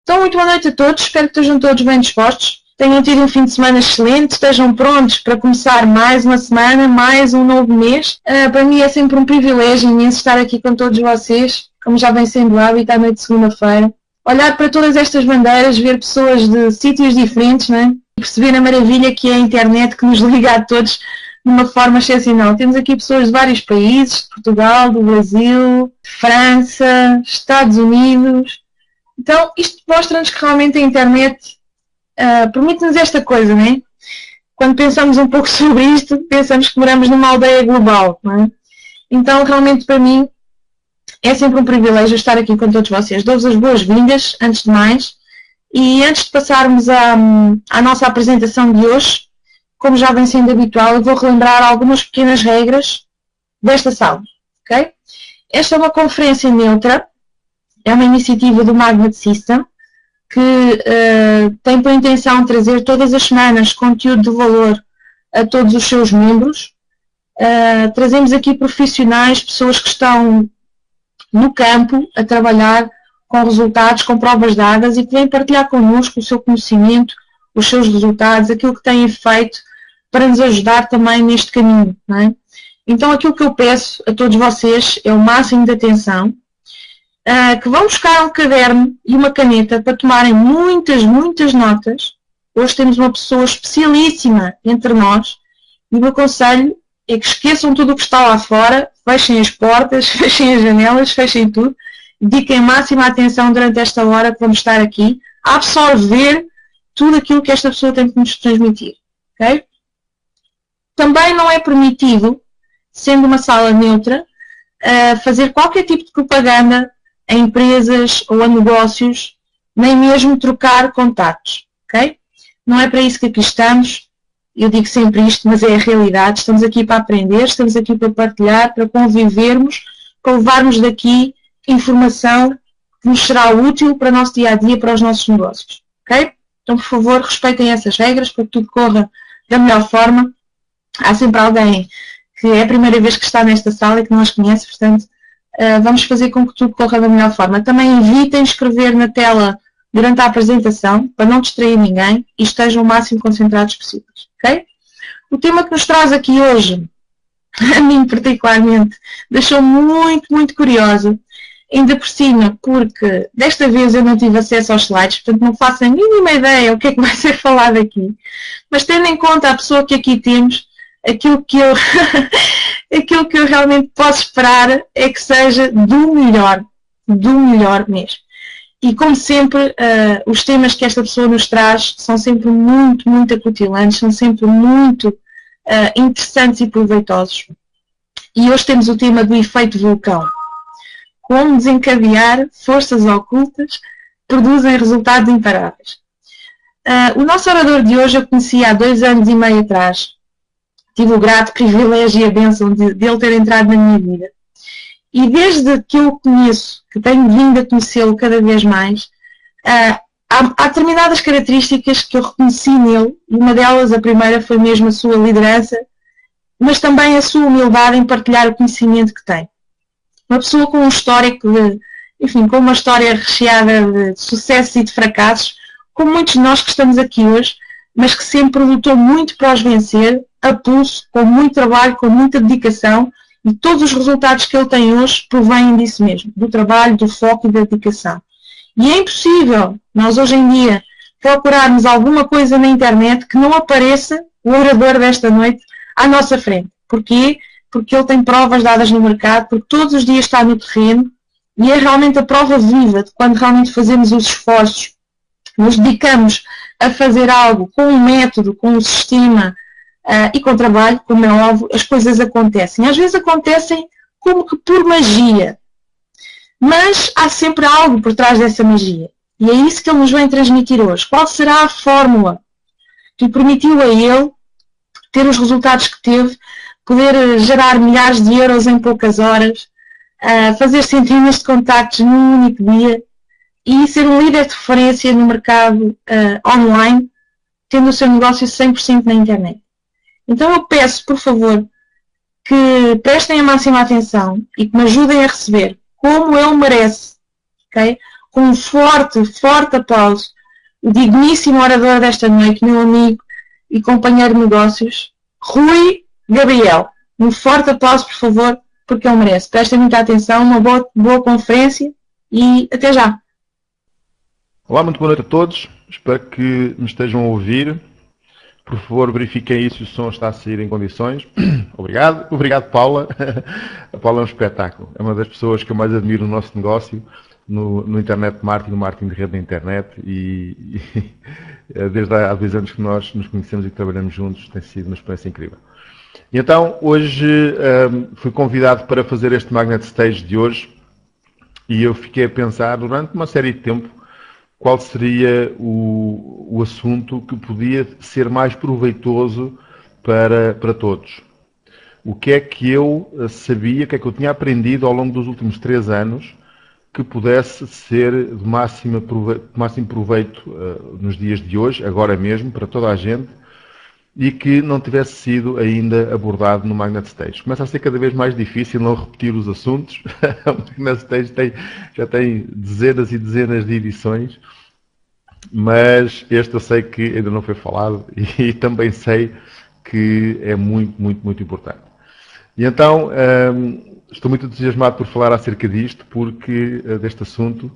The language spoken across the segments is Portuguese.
Então, muito boa noite a todos, espero que estejam todos bem dispostos, tenham tido um fim de semana excelente, estejam prontos para começar mais uma semana, mais um novo mês. Para mim é sempre um privilégio imenso estar aqui com todos vocês, como já vem sendo hábito à noite de segunda-feira. Olhar para todas estas bandeiras, ver pessoas de sítios diferentes, não é? E perceber a maravilha que é a internet que nos liga a todos de uma forma excepcional. Temos aqui pessoas de vários países, de Portugal, do Brasil, de França, Estados Unidos. Então, isto mostra-nos que realmente a internet permite-nos esta coisa, não é? Quando pensamos um pouco sobre isto, pensamos que moramos numa aldeia global, não é? Então, realmente, para mim, é sempre um privilégio estar aqui com todos vocês. Dou-vos as boas-vindas, antes de mais. E antes de passarmos à nossa apresentação de hoje, como já vem sendo habitual, eu vou relembrar algumas pequenas regras desta sala, ok? Esta é uma conferência neutra. É uma iniciativa do Magnet System que tem por intenção trazer todas as semanas conteúdo de valor a todos os seus membros. Trazemos aqui profissionais, pessoas que estão no campo a trabalhar com resultados, com provas dadas e que vêm partilhar connosco o seu conhecimento, os seus resultados, aquilo que têm feito para nos ajudar também neste caminho, não é? Então aquilo que eu peço a todos vocês é o máximo de atenção, que vão buscar um caderno e uma caneta para tomarem muitas notas. Hoje temos uma pessoa especialíssima entre nós e o meu conselho é que esqueçam tudo o que está lá fora, fechem as portas, fechem as janelas, fechem tudo, dediquem máxima atenção durante esta hora que vamos estar aqui a absorver tudo aquilo que esta pessoa tem que nos transmitir. Okay? Também não é permitido, sendo uma sala neutra, fazer qualquer tipo de propaganda a empresas ou a negócios, nem mesmo trocar contactos, ok? Não é para isso que aqui estamos, eu digo sempre isto, mas é a realidade, estamos aqui para aprender, estamos aqui para partilhar, para convivermos, para levarmos daqui informação que nos será útil para o nosso dia-a-dia, para os nossos negócios, ok? Então, por favor, respeitem essas regras para que tudo corra da melhor forma. Há sempre alguém que é a primeira vez que está nesta sala e que não as conhece, portanto, vamos fazer com que tudo corra da melhor forma. Também evitem escrever na tela durante a apresentação, para não distrair ninguém e estejam o máximo concentrados possíveis. Okay? O tema que nos traz aqui hoje, a mim particularmente, deixou-me muito curiosa, ainda por cima, porque desta vez eu não tive acesso aos slides, portanto não faço a mínima ideia o que é que vai ser falado aqui, mas tendo em conta a pessoa que aqui temos, aquilo que eu realmente posso esperar é que seja do melhor mesmo. E como sempre, os temas que esta pessoa nos traz são sempre muito acutilantes, são sempre muito interessantes e proveitosos. E hoje temos o tema do efeito vulcão. Como desencadear forças ocultas que produzem resultados imparáveis. O nosso orador de hoje eu conheci há 2 anos e meio atrás. Tive o grato privilégio e a bênção de ele ter entrado na minha vida. E desde que eu o conheço, que tenho vindo a conhecê-lo cada vez mais, há determinadas características que eu reconheci nele, e uma delas, a primeira, foi mesmo a sua liderança, mas também a sua humildade em partilhar o conhecimento que tem. Uma pessoa com um histórico com uma história recheada de sucessos e de fracassos, como muitos de nós que estamos aqui hoje, mas que sempre lutou muito para os vencer, a pulso, com muito trabalho, com muita dedicação, e todos os resultados que ele tem hoje provêm disso mesmo, do trabalho, do foco e da dedicação. E é impossível nós hoje em dia procurarmos alguma coisa na internet que não apareça o orador desta noite à nossa frente. Porquê? Porque ele tem provas dadas no mercado, porque todos os dias está no terreno e é realmente a prova viva de quando realmente fazemos os esforços, nos dedicamos a fazer algo com um método, com um sistema e com trabalho, como é óbvio, as coisas acontecem. Às vezes acontecem como que por magia, mas há sempre algo por trás dessa magia. E é isso que ele nos vem transmitir hoje. Qual será a fórmula que lhe permitiu a ele ter os resultados que teve, poder gerar milhares de euros em poucas horas, fazer centenas de contactos num único dia e ser um líder de referência no mercado online, tendo o seu negócio 100% na internet. Então eu peço, por favor, que prestem a máxima atenção e que me ajudem a receber como ele merece, okay? com um forte, forte aplauso, o digníssimo orador desta noite, meu amigo e companheiro de negócios, Rui Gabriel. Um forte aplauso, por favor, porque ele merece. Prestem muita atenção, uma boa conferência e até já. Olá, muito boa noite a todos. Espero que me estejam a ouvir. Por favor, verifiquem aí se o som está a sair em condições. Obrigado. Obrigado, Paula. A Paula é um espetáculo. É uma das pessoas que eu mais admiro no nosso negócio, no internet marketing, no marketing de rede da internet. E desde há 2 anos que nós nos conhecemos e que trabalhamos juntos, tem sido uma experiência incrível. E então, hoje fui convidado para fazer este Magnet Stage de hoje e eu fiquei a pensar durante uma série de tempo qual seria o assunto que podia ser mais proveitoso para todos. O que é que eu sabia, o que é que eu tinha aprendido ao longo dos últimos 3 anos que pudesse ser de máximo proveito nos dias de hoje, agora mesmo, para toda a gente, e que não tivesse sido ainda abordado no Magnet Stage. Começa a ser cada vez mais difícil não repetir os assuntos. O Magnet Stage já tem dezenas e dezenas de edições, mas este eu sei que ainda não foi falado e também sei que é muito, muito, muito importante. E então, estou muito entusiasmado por falar acerca disto, deste assunto,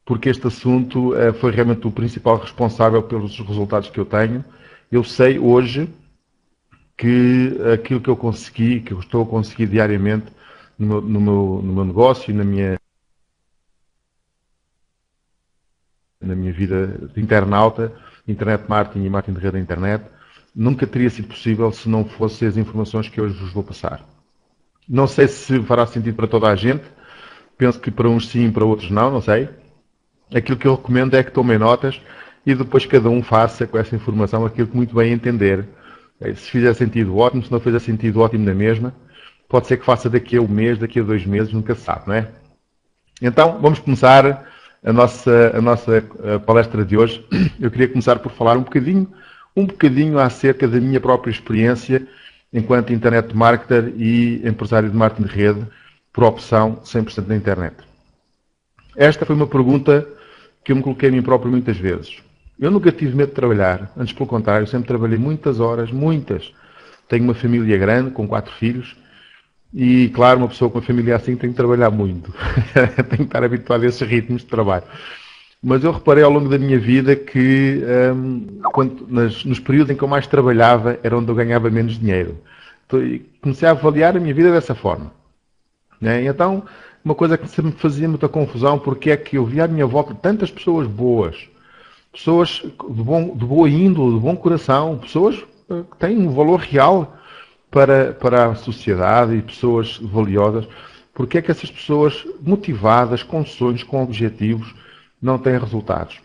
porque este assunto foi realmente o principal responsável pelos resultados que eu tenho. Eu sei hoje que aquilo que eu consegui, que eu estou a conseguir diariamente no meu negócio e na minha vida de internauta, internet marketing e marketing de rede da internet, nunca teria sido possível se não fossem as informações que hoje vos vou passar. Não sei se fará sentido para toda a gente, penso que para uns sim, para outros não sei. Aquilo que eu recomendo é que tomem notas e depois cada um faça com essa informação aquilo que muito bem entender. Se fizer sentido, ótimo. Se não fizer sentido, ótimo na mesma. Pode ser que faça daqui a 1 mês, daqui a 2 meses, nunca se sabe, não é? Então, vamos começar a nossa palestra de hoje. Eu queria começar por falar um bocadinho acerca da minha própria experiência enquanto internet marketer e empresário de marketing de rede por opção 100% na internet. Esta foi uma pergunta que eu me coloquei a mim próprio muitas vezes. Eu nunca tive medo de trabalhar, antes pelo contrário, sempre trabalhei muitas horas, muitas. Tenho uma família grande, com 4 filhos, e claro, uma pessoa com uma família assim tem que trabalhar muito. Tem que estar habituado a esses ritmos de trabalho. Mas eu reparei ao longo da minha vida que nos períodos em que eu mais trabalhava era onde eu ganhava menos dinheiro. Então, comecei a avaliar a minha vida dessa forma. Né? Então, uma coisa que sempre me fazia muita confusão, porque é que eu via à minha volta tantas pessoas boas, pessoas de boa índole, de bom coração, pessoas que têm um valor real para a sociedade e pessoas valiosas. Porque é que essas pessoas motivadas, com sonhos, com objetivos, não têm resultados?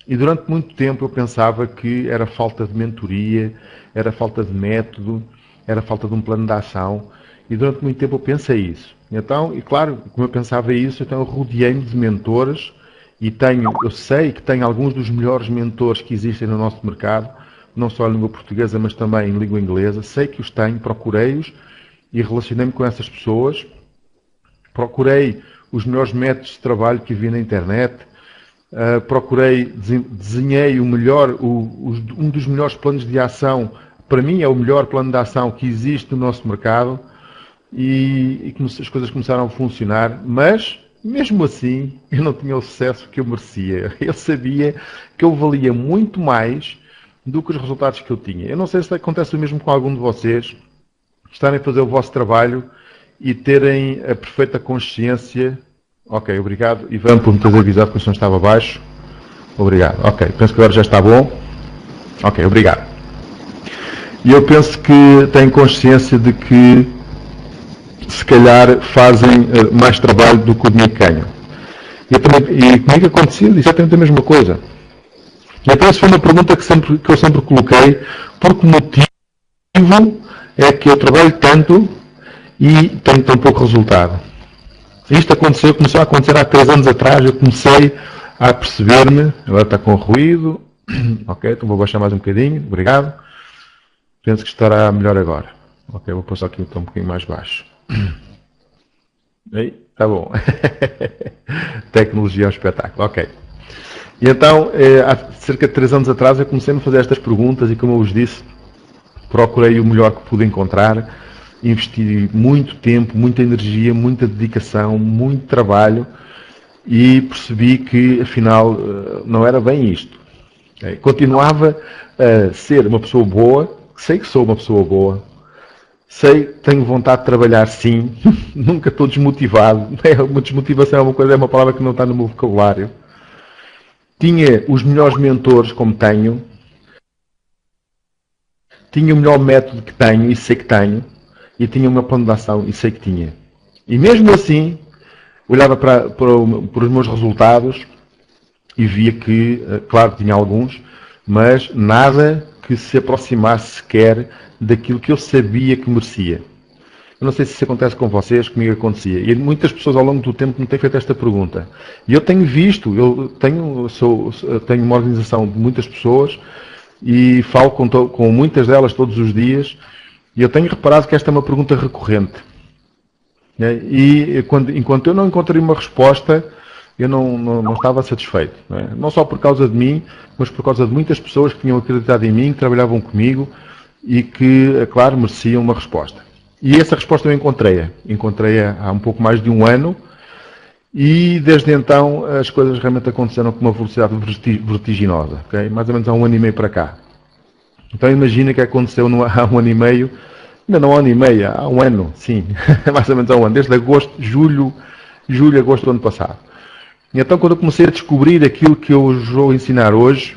E durante muito tempo eu pensava que era falta de mentoria, era falta de método, era falta de um plano de ação. E durante muito tempo eu pensei isso. Então, e claro, como eu pensava isso, então eu rodeei-me de mentores e eu sei que tenho alguns dos melhores mentores que existem no nosso mercado, não só em língua portuguesa, mas também em língua inglesa. Sei que os tenho, procurei-os e relacionei-me com essas pessoas. Procurei os melhores métodos de trabalho que havia na internet. Desenhei um dos melhores planos de ação. Para mim é o melhor plano de ação que existe no nosso mercado. E as coisas começaram a funcionar, mas mesmo assim eu não tinha o sucesso que eu merecia. Eu sabia que eu valia muito mais do que os resultados que eu tinha. Eu não sei se acontece o mesmo com algum de vocês, estarem a fazer o vosso trabalho e terem a perfeita consciência. Ok, obrigado, Ivan, por me teres avisado que o som estava baixo. Obrigado. Ok, penso que agora já está bom. Ok, obrigado. E eu penso que têm consciência de que se calhar fazem mais trabalho do que o dinheiro que ganham. E comigo acontecia exatamente a mesma coisa. E então essa foi uma pergunta que eu sempre coloquei, por que motivo é que eu trabalho tanto e tenho tão pouco resultado? Isto começou a acontecer há 3 anos atrás, eu comecei a perceber-me, agora está com ruído, ok, então vou baixar mais um bocadinho, obrigado. Penso que estará melhor agora. Ok, vou pôr só aqui um bocadinho mais baixo. Aí, tá bom. Tecnologia é um espetáculo, ok. E então, há cerca de 3 anos atrás, eu comecei a me fazer estas perguntas e, como eu vos disse, procurei o melhor que pude encontrar, investi muito tempo, muita energia, muita dedicação, muito trabalho e percebi que, afinal, não era bem isto. Continuava a ser uma pessoa boa, sei que sou uma pessoa boa, sei que tenho vontade de trabalhar sim, nunca estou desmotivado. Uma desmotivação é uma palavra que não está no meu vocabulário. Tinha os melhores mentores como tenho, tinha o melhor método que tenho e sei que tenho, e tinha uma plano de ação e sei que tinha. E mesmo assim, olhava para os meus resultados e via que, claro, tinha alguns, mas nada que se aproximasse sequer daquilo que eu sabia que merecia. Eu não sei se isso acontece com vocês, comigo acontecia. E muitas pessoas ao longo do tempo me têm feito esta pergunta. E eu tenho visto, eu tenho uma organização de muitas pessoas e falo com muitas delas todos os dias e eu tenho reparado que esta é uma pergunta recorrente. E enquanto eu não encontrei uma resposta, eu não estava satisfeito. Não só por causa de mim, mas por causa de muitas pessoas que tinham acreditado em mim, que trabalhavam comigo e que, claro, mereciam uma resposta. E essa resposta eu encontrei-a. Encontrei-a há um pouco mais de um ano e desde então as coisas realmente aconteceram com uma velocidade vertiginosa. Okay? Mais ou menos há um ano e meio para cá. Então imagina que aconteceu há um ano e meio, ainda não há um ano e meio, há um ano, sim, mais ou menos há um ano, desde agosto, julho, agosto do ano passado. E então quando eu comecei a descobrir aquilo que eu vou ensinar hoje,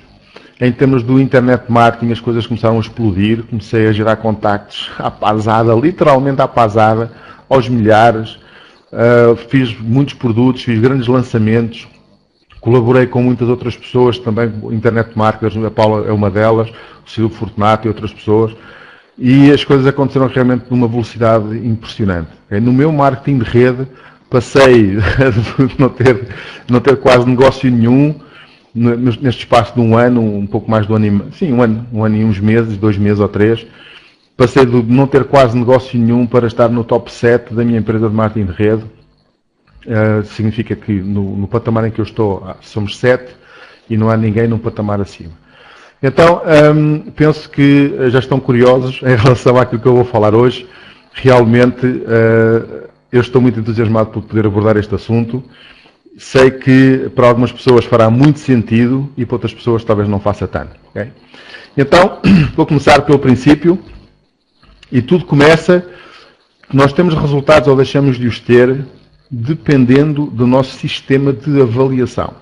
em termos do internet marketing, as coisas começaram a explodir, comecei a gerar contactos à pasada, literalmente à pasada, aos milhares, fiz muitos produtos, fiz grandes lançamentos, colaborei com muitas outras pessoas também, internet marketers, a Paula é uma delas, o Silvio Fortunato e outras pessoas, e as coisas aconteceram realmente numa velocidade impressionante. No meu marketing de rede, passei de não ter quase negócio nenhum, neste espaço de um ano, um pouco mais de um ano e, sim, um ano e uns meses, 2 meses ou 3, passei de não ter quase negócio nenhum para estar no top 7 da minha empresa de marketing de rede. Significa que no patamar em que eu estou somos 7 e não há ninguém num patamar acima. Então, penso que já estão curiosos em relação àquilo que eu vou falar hoje. Realmente, eu estou muito entusiasmado por poder abordar este assunto. Sei que para algumas pessoas fará muito sentido e para outras pessoas talvez não faça tanto. Okay? Então, vou começar pelo princípio. E tudo começa, nós temos resultados ou deixamos de os ter dependendo do nosso sistema de avaliação.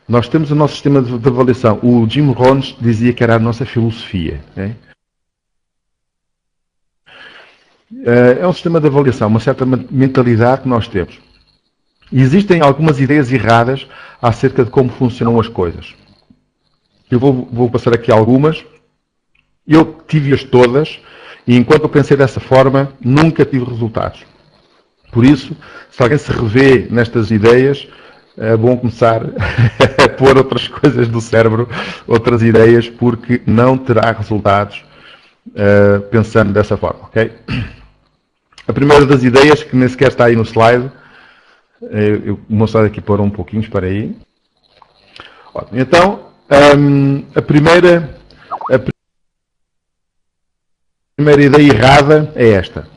Nós temos o nosso sistema de avaliação. O Jim Rohn dizia que era a nossa filosofia. Okay? É um sistema de avaliação, uma certa mentalidade que nós temos. E existem algumas ideias erradas acerca de como funcionam as coisas. Eu vou passar aqui algumas. Eu tive-as todas e enquanto eu pensei dessa forma, nunca tive resultados. Por isso, se alguém se revê nestas ideias, é bom começar a pôr outras coisas do cérebro, outras ideias, porque não terá resultados pensando dessa forma. Okay? A primeira das ideias, que nem sequer está aí no slide, eu vou mostrar aqui por um pouquinho, espera aí. Então, a primeira ideia errada é esta.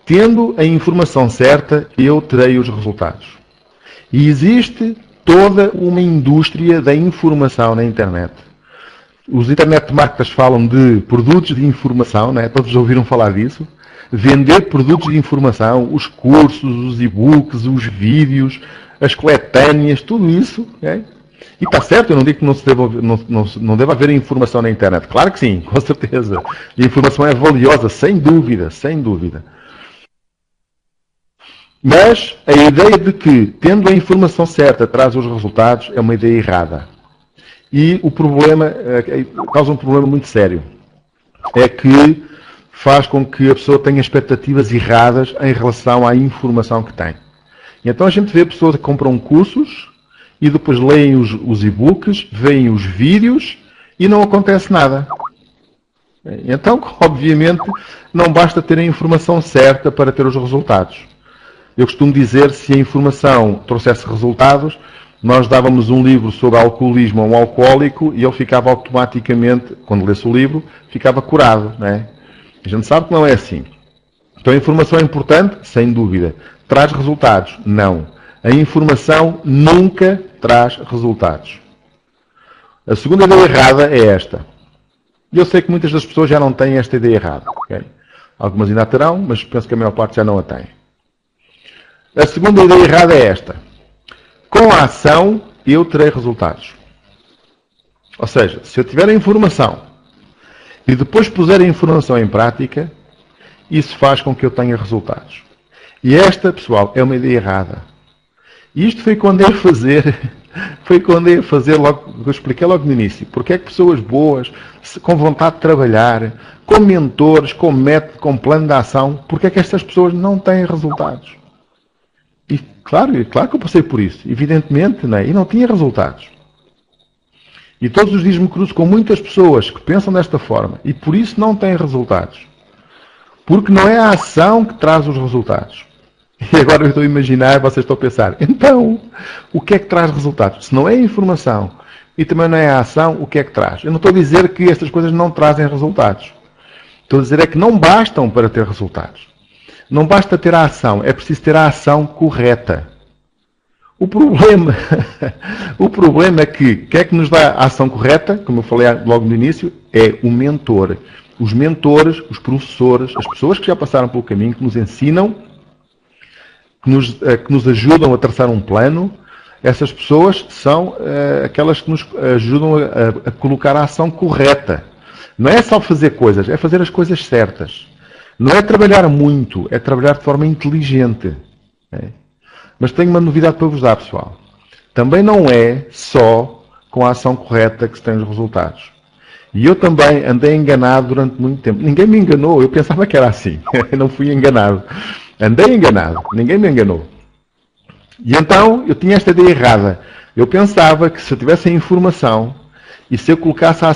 Tendo a informação certa, eu terei os resultados. E existe toda uma indústria da informação na internet. Os internet marketers falam de produtos de informação, né? Todos já ouviram falar disso. Vender produtos de informação, os cursos, os e-books, os vídeos, as coletâneas, tudo isso. Okay? E está certo, eu não digo que não deva haver informação na internet. Claro que sim, com certeza. E a informação é valiosa, sem dúvida, sem dúvida. Mas a ideia de que, tendo a informação certa, traz os resultados, é uma ideia errada. E o problema, causa um problema muito sério. É que faz com que a pessoa tenha expectativas erradas em relação à informação que tem. E então a gente vê pessoas que compram cursos e depois leem os e-books, veem os vídeos e não acontece nada. Então, obviamente, não basta ter a informação certa para ter os resultados. Eu costumo dizer, se a informação trouxesse resultados, nós dávamos um livro sobre alcoolismo a um alcoólico e ele ficava automaticamente, quando lesse o livro, ficava curado, não é? A gente sabe que não é assim. Então a informação é importante? Sem dúvida. Traz resultados? Não. A informação nunca traz resultados. A segunda ideia errada é esta. E eu sei que muitas das pessoas já não têm esta ideia errada. Okay? Algumas ainda a terão, mas penso que a maior parte já não a tem. A segunda ideia errada é esta. Com a ação, eu terei resultados. Ou seja, se eu tiver a informação e depois puser a informação em prática, isso faz com que eu tenha resultados. E esta, pessoal, é uma ideia errada. E isto foi quando eu ia fazer logo, eu expliquei logo no início, porque é que pessoas boas, com vontade de trabalhar, com mentores, com método, com plano de ação, porque é que estas pessoas não têm resultados? E claro que eu passei por isso, evidentemente, não é? E não tinha resultados. E todos os dias me cruzo com muitas pessoas que pensam desta forma e por isso não têm resultados. Porque não é a ação que traz os resultados. E agora eu estou a imaginar, vocês estão a pensar, então, o que é que traz resultados? Se não é a informação e também não é a ação, o que é que traz? Eu não estou a dizer que estas coisas não trazem resultados. Estou a dizer é que não bastam para ter resultados. Não basta ter a ação, é preciso ter a ação correta. O problema é que, o que é que nos dá a ação correta? Como eu falei logo no início, é o mentor. Os mentores, os professores, as pessoas que já passaram pelo caminho, que nos ensinam, que nos ajudam a traçar um plano, essas pessoas são aquelas que nos ajudam a colocar a ação correta. Não é só fazer coisas, é fazer as coisas certas. Não é trabalhar muito, é trabalhar de forma inteligente. É? Mas tenho uma novidade para vos dar, pessoal. Também não é só com a ação correta que se tem os resultados. E eu também andei enganado durante muito tempo. Ninguém me enganou, eu pensava que era assim. Eu não fui enganado. Andei enganado, ninguém me enganou. E então eu tinha esta ideia errada. Eu pensava que se eu tivesse a informação e se eu colocasse a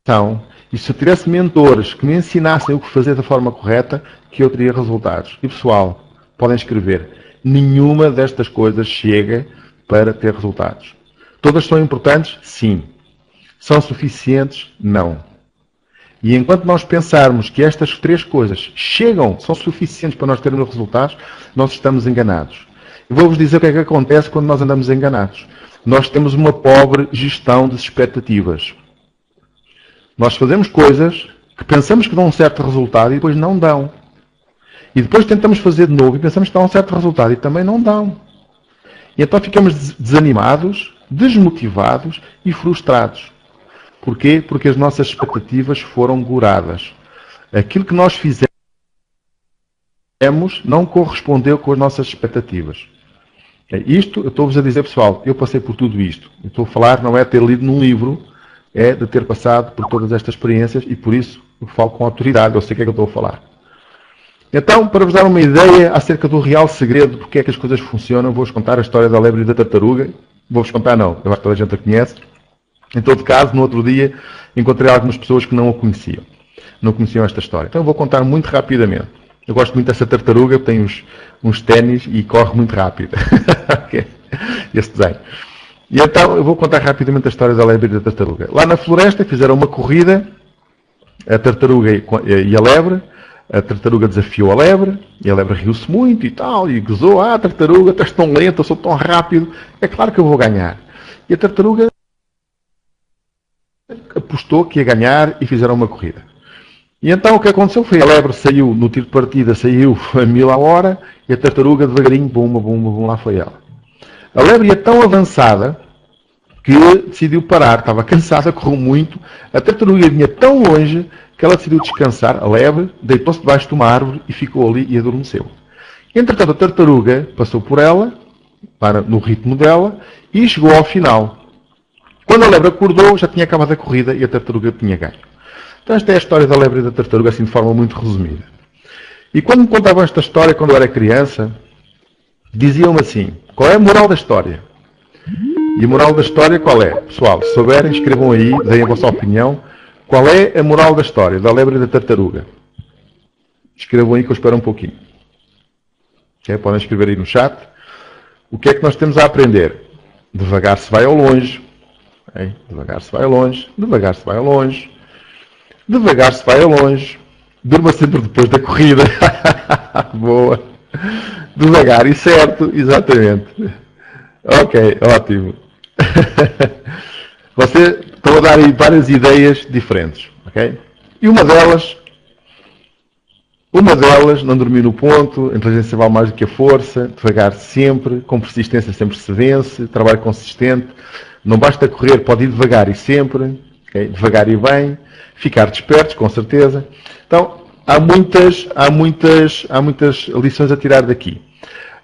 ação e se eu tivesse mentores que me ensinassem o que fazer da forma correta, que eu teria resultados. E pessoal, podem escrever. Nenhuma destas coisas chega para ter resultados. Todas são importantes? Sim. São suficientes? Não. E enquanto nós pensarmos que estas três coisas são suficientes para nós termos resultados, nós estamos enganados. Eu vou-vos dizer o que é que acontece quando nós andamos enganados. Nós temos uma pobre gestão de expectativas. Nós fazemos coisas que pensamos que dão um certo resultado e depois não dão. E depois tentamos fazer de novo e pensamos que dão um certo resultado e também não dão. E então ficamos desanimados, desmotivados e frustrados. Porquê? Porque as nossas expectativas foram goradas. Aquilo que nós fizemos não correspondeu com as nossas expectativas. Isto, eu estou-vos a dizer, pessoal, eu passei por tudo isto. Eu estou a falar, não é ter lido num livro, é de ter passado por todas estas experiências e por isso eu falo com autoridade, eu sei o que é que eu estou a falar. Então, para vos dar uma ideia acerca do real segredo de porque é que as coisas funcionam, vou-vos contar a história da lebre e da tartaruga. Vou-vos contar não, eu acho que toda a gente a conhece. Em todo caso, no outro dia, encontrei algumas pessoas que não a conheciam. Não conheciam esta história. Então eu vou contar muito rapidamente. Eu gosto muito dessa tartaruga, tem uns ténis e corre muito rápido. Esse desenho. E então eu vou contar rapidamente a história da lebre e da tartaruga. Lá na floresta fizeram uma corrida, a tartaruga e a lebre. A tartaruga desafiou a lebre, e a lebre riu-se muito e tal, e gozou, tartaruga, estás tão lenta, eu sou tão rápido, é claro que eu vou ganhar. E a tartaruga apostou que ia ganhar e fizeram uma corrida. E então o que aconteceu foi a lebre saiu, no tiro de partida, saiu a 1000 a hora, e a tartaruga devagarinho, bumba, bumba, bumba, lá foi ela. A lebre ia tão avançada que decidiu parar, estava cansada, correu muito, a tartaruga vinha tão longe que ela decidiu descansar, a lebre, deitou-se debaixo de uma árvore e ficou ali e adormeceu. Entretanto, a tartaruga passou por ela, no ritmo dela, e chegou ao final. Quando a lebre acordou, já tinha acabado a corrida e a tartaruga tinha ganho. Então esta é a história da lebre e da tartaruga, assim de forma muito resumida. E quando me contavam esta história, quando eu era criança, diziam-me assim, qual é a moral da história? E a moral da história qual é? Pessoal, se souberem, escrevam aí, deem a vossa opinião. Qual é a moral da história da lebre e da tartaruga? Escrevam aí que eu espero um pouquinho. Okay? Podem escrever aí no chat. O que é que nós temos a aprender? Devagar se vai ao longe. Okay? Devagar se vai ao longe. Devagar se vai ao longe. Devagar se vai ao longe. Durma sempre depois da corrida. Boa. Devagar e certo. Exatamente. Ok, ótimo. Você estão a dar aí várias ideias diferentes. Ok? E uma delas, não dormir no ponto, a inteligência vale mais do que a força, devagar sempre, com persistência sempre se vence, trabalho consistente, não basta correr, pode ir devagar e sempre, okay? Devagar e bem, ficar despertos, com certeza. Então, há muitas lições a tirar daqui.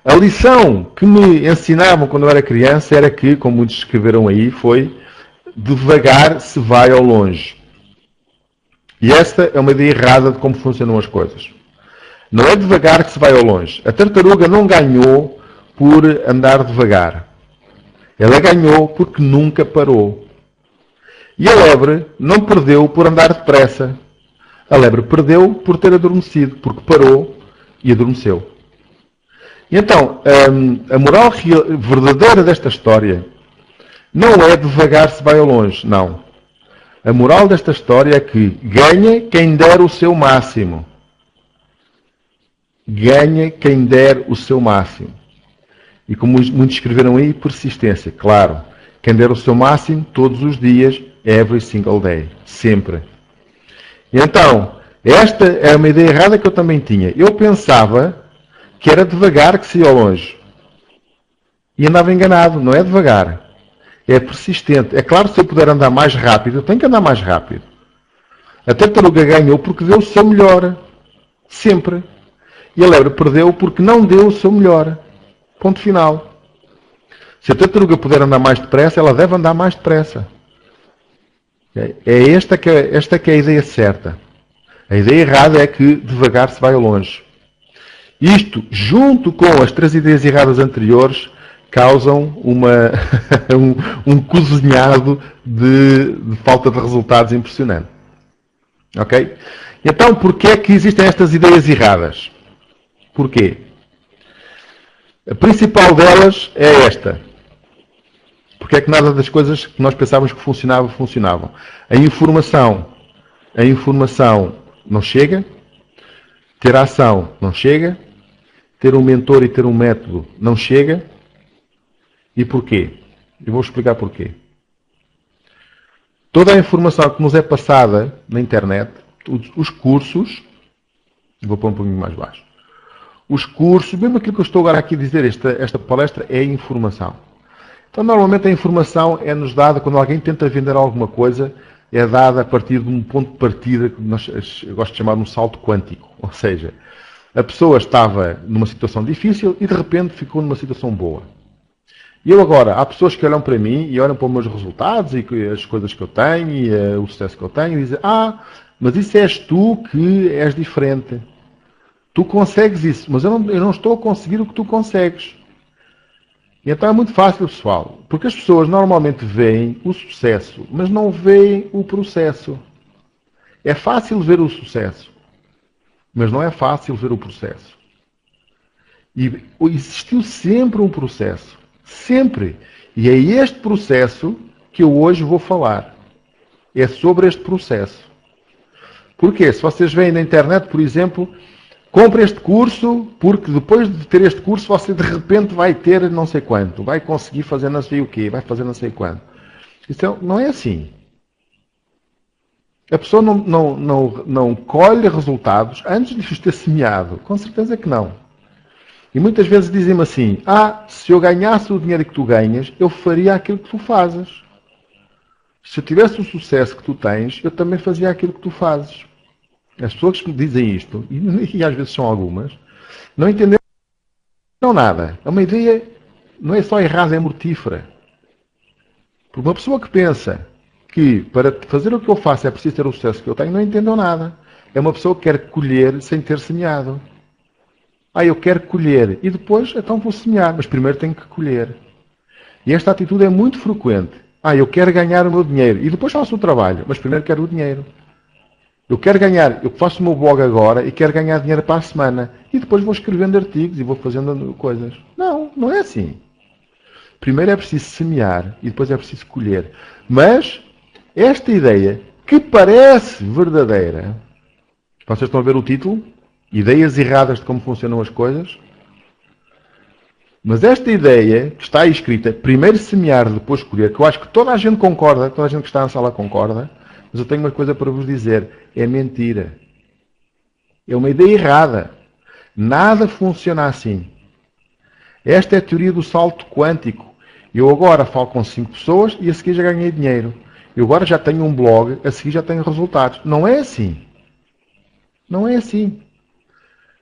A lição que me ensinavam quando eu era criança era que, como muitos escreveram aí, foi devagar se vai ao longe. E esta é uma ideia errada de como funcionam as coisas. Não é devagar que se vai ao longe. A tartaruga não ganhou por andar devagar. Ela ganhou porque nunca parou. E a lebre não perdeu por andar depressa. A lebre perdeu por ter adormecido, porque parou e adormeceu. E então, a moral verdadeira desta história não é devagar se vai ao longe, não. A moral desta história é que ganha quem der o seu máximo. Ganha quem der o seu máximo. E como muitos escreveram aí, persistência. Claro, quem der o seu máximo todos os dias, every single day. Sempre. E então, esta é uma ideia errada que eu também tinha. Eu pensava que era devagar que se ia ao longe. E andava enganado. Não é devagar. É persistente. É claro, se eu puder andar mais rápido, eu tenho que andar mais rápido. A tartaruga ganhou porque deu o seu melhor. Sempre. E a lebre perdeu porque não deu o seu melhor. Ponto final. Se a tartaruga puder andar mais depressa, ela deve andar mais depressa. É esta que é a ideia certa. A ideia errada é que devagar se vai ao longe. Isto, junto com as 3 ideias erradas anteriores, causam um cozinhado de falta de resultados impressionante. Ok? Então, porquê é que existem estas ideias erradas? Porquê? A principal delas é esta. Porque é que nada das coisas que nós pensávamos que funcionavam. A informação não chega. Ter ação não chega. Ter um mentor e ter um método não chega. E porquê? Eu vou explicar porquê. Toda a informação que nos é passada na internet, os cursos, vou pôr um pouquinho mais baixo, os cursos, mesmo aquilo que eu estou agora aqui a dizer, esta palestra é informação. Então, normalmente a informação é-nos dada, quando alguém tenta vender alguma coisa, é dada a partir de um ponto de partida, que eu gosto de chamar um salto quântico. Ou seja, a pessoa estava numa situação difícil e de repente ficou numa situação boa. E eu agora, há pessoas que olham para mim e olham para os meus resultados e as coisas que eu tenho e o sucesso que eu tenho e dizem, mas isso és tu que és diferente. Tu consegues isso, mas eu não estou a conseguir o que tu consegues. E então é muito fácil, pessoal, porque as pessoas normalmente veem o sucesso, mas não veem o processo. É fácil ver o sucesso, mas não é fácil ver o processo. E existiu sempre um processo. Sempre. E é este processo que eu hoje vou falar. É sobre este processo. Porquê? Se vocês veem na internet, por exemplo, compre este curso, porque depois de ter este curso, você de repente vai ter não sei quanto. Vai conseguir fazer não sei o quê, vai fazer não sei quanto. Isso não é assim. A pessoa não colhe resultados antes de os ter semeado. Com certeza que não. E muitas vezes dizem-me assim, se eu ganhasse o dinheiro que tu ganhas, eu faria aquilo que tu fazes. Se eu tivesse o sucesso que tu tens, eu também fazia aquilo que tu fazes. As pessoas que me dizem isto, e às vezes são algumas, não entenderam nada. É uma ideia, não é só errada, é mortífera. Porque uma pessoa que pensa que para fazer o que eu faço é preciso ter o sucesso que eu tenho, não entendeu nada. É uma pessoa que quer colher sem ter semeado. Eu quero colher e depois então vou semear, mas primeiro tenho que colher. E esta atitude é muito frequente. Eu quero ganhar o meu dinheiro e depois faço o trabalho, mas primeiro quero o dinheiro. Eu faço o meu blog agora e quero ganhar dinheiro para a semana. E depois vou escrevendo artigos e vou fazendo coisas. Não, não é assim. Primeiro é preciso semear e depois é preciso colher. Mas esta ideia, que parece verdadeira, vocês estão a ver o título? Ideias erradas de como funcionam as coisas. Mas esta ideia que está aí escrita, primeiro semear, depois colher, que eu acho que toda a gente concorda, toda a gente que está na sala concorda, mas eu tenho uma coisa para vos dizer, é mentira. É uma ideia errada. Nada funciona assim. Esta é a teoria do salto quântico. Eu agora falo com 5 pessoas e a seguir já ganhei dinheiro. Eu agora já tenho um blog, a seguir já tenho resultados. Não é assim. Não é assim.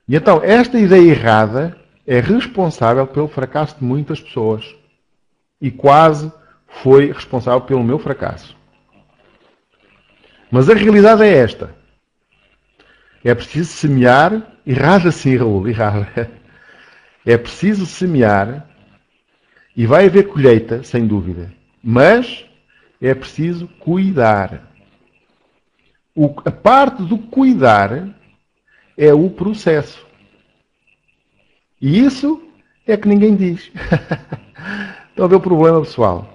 E então, esta ideia errada é responsável pelo fracasso de muitas pessoas. E quase foi responsável pelo meu fracasso. Mas a realidade é esta. É preciso semear, errado assim, Raul, errado. É preciso semear e vai haver colheita, sem dúvida. Mas é preciso cuidar. A parte do cuidar é o processo. E isso é que ninguém diz. Estão a ver o problema, pessoal?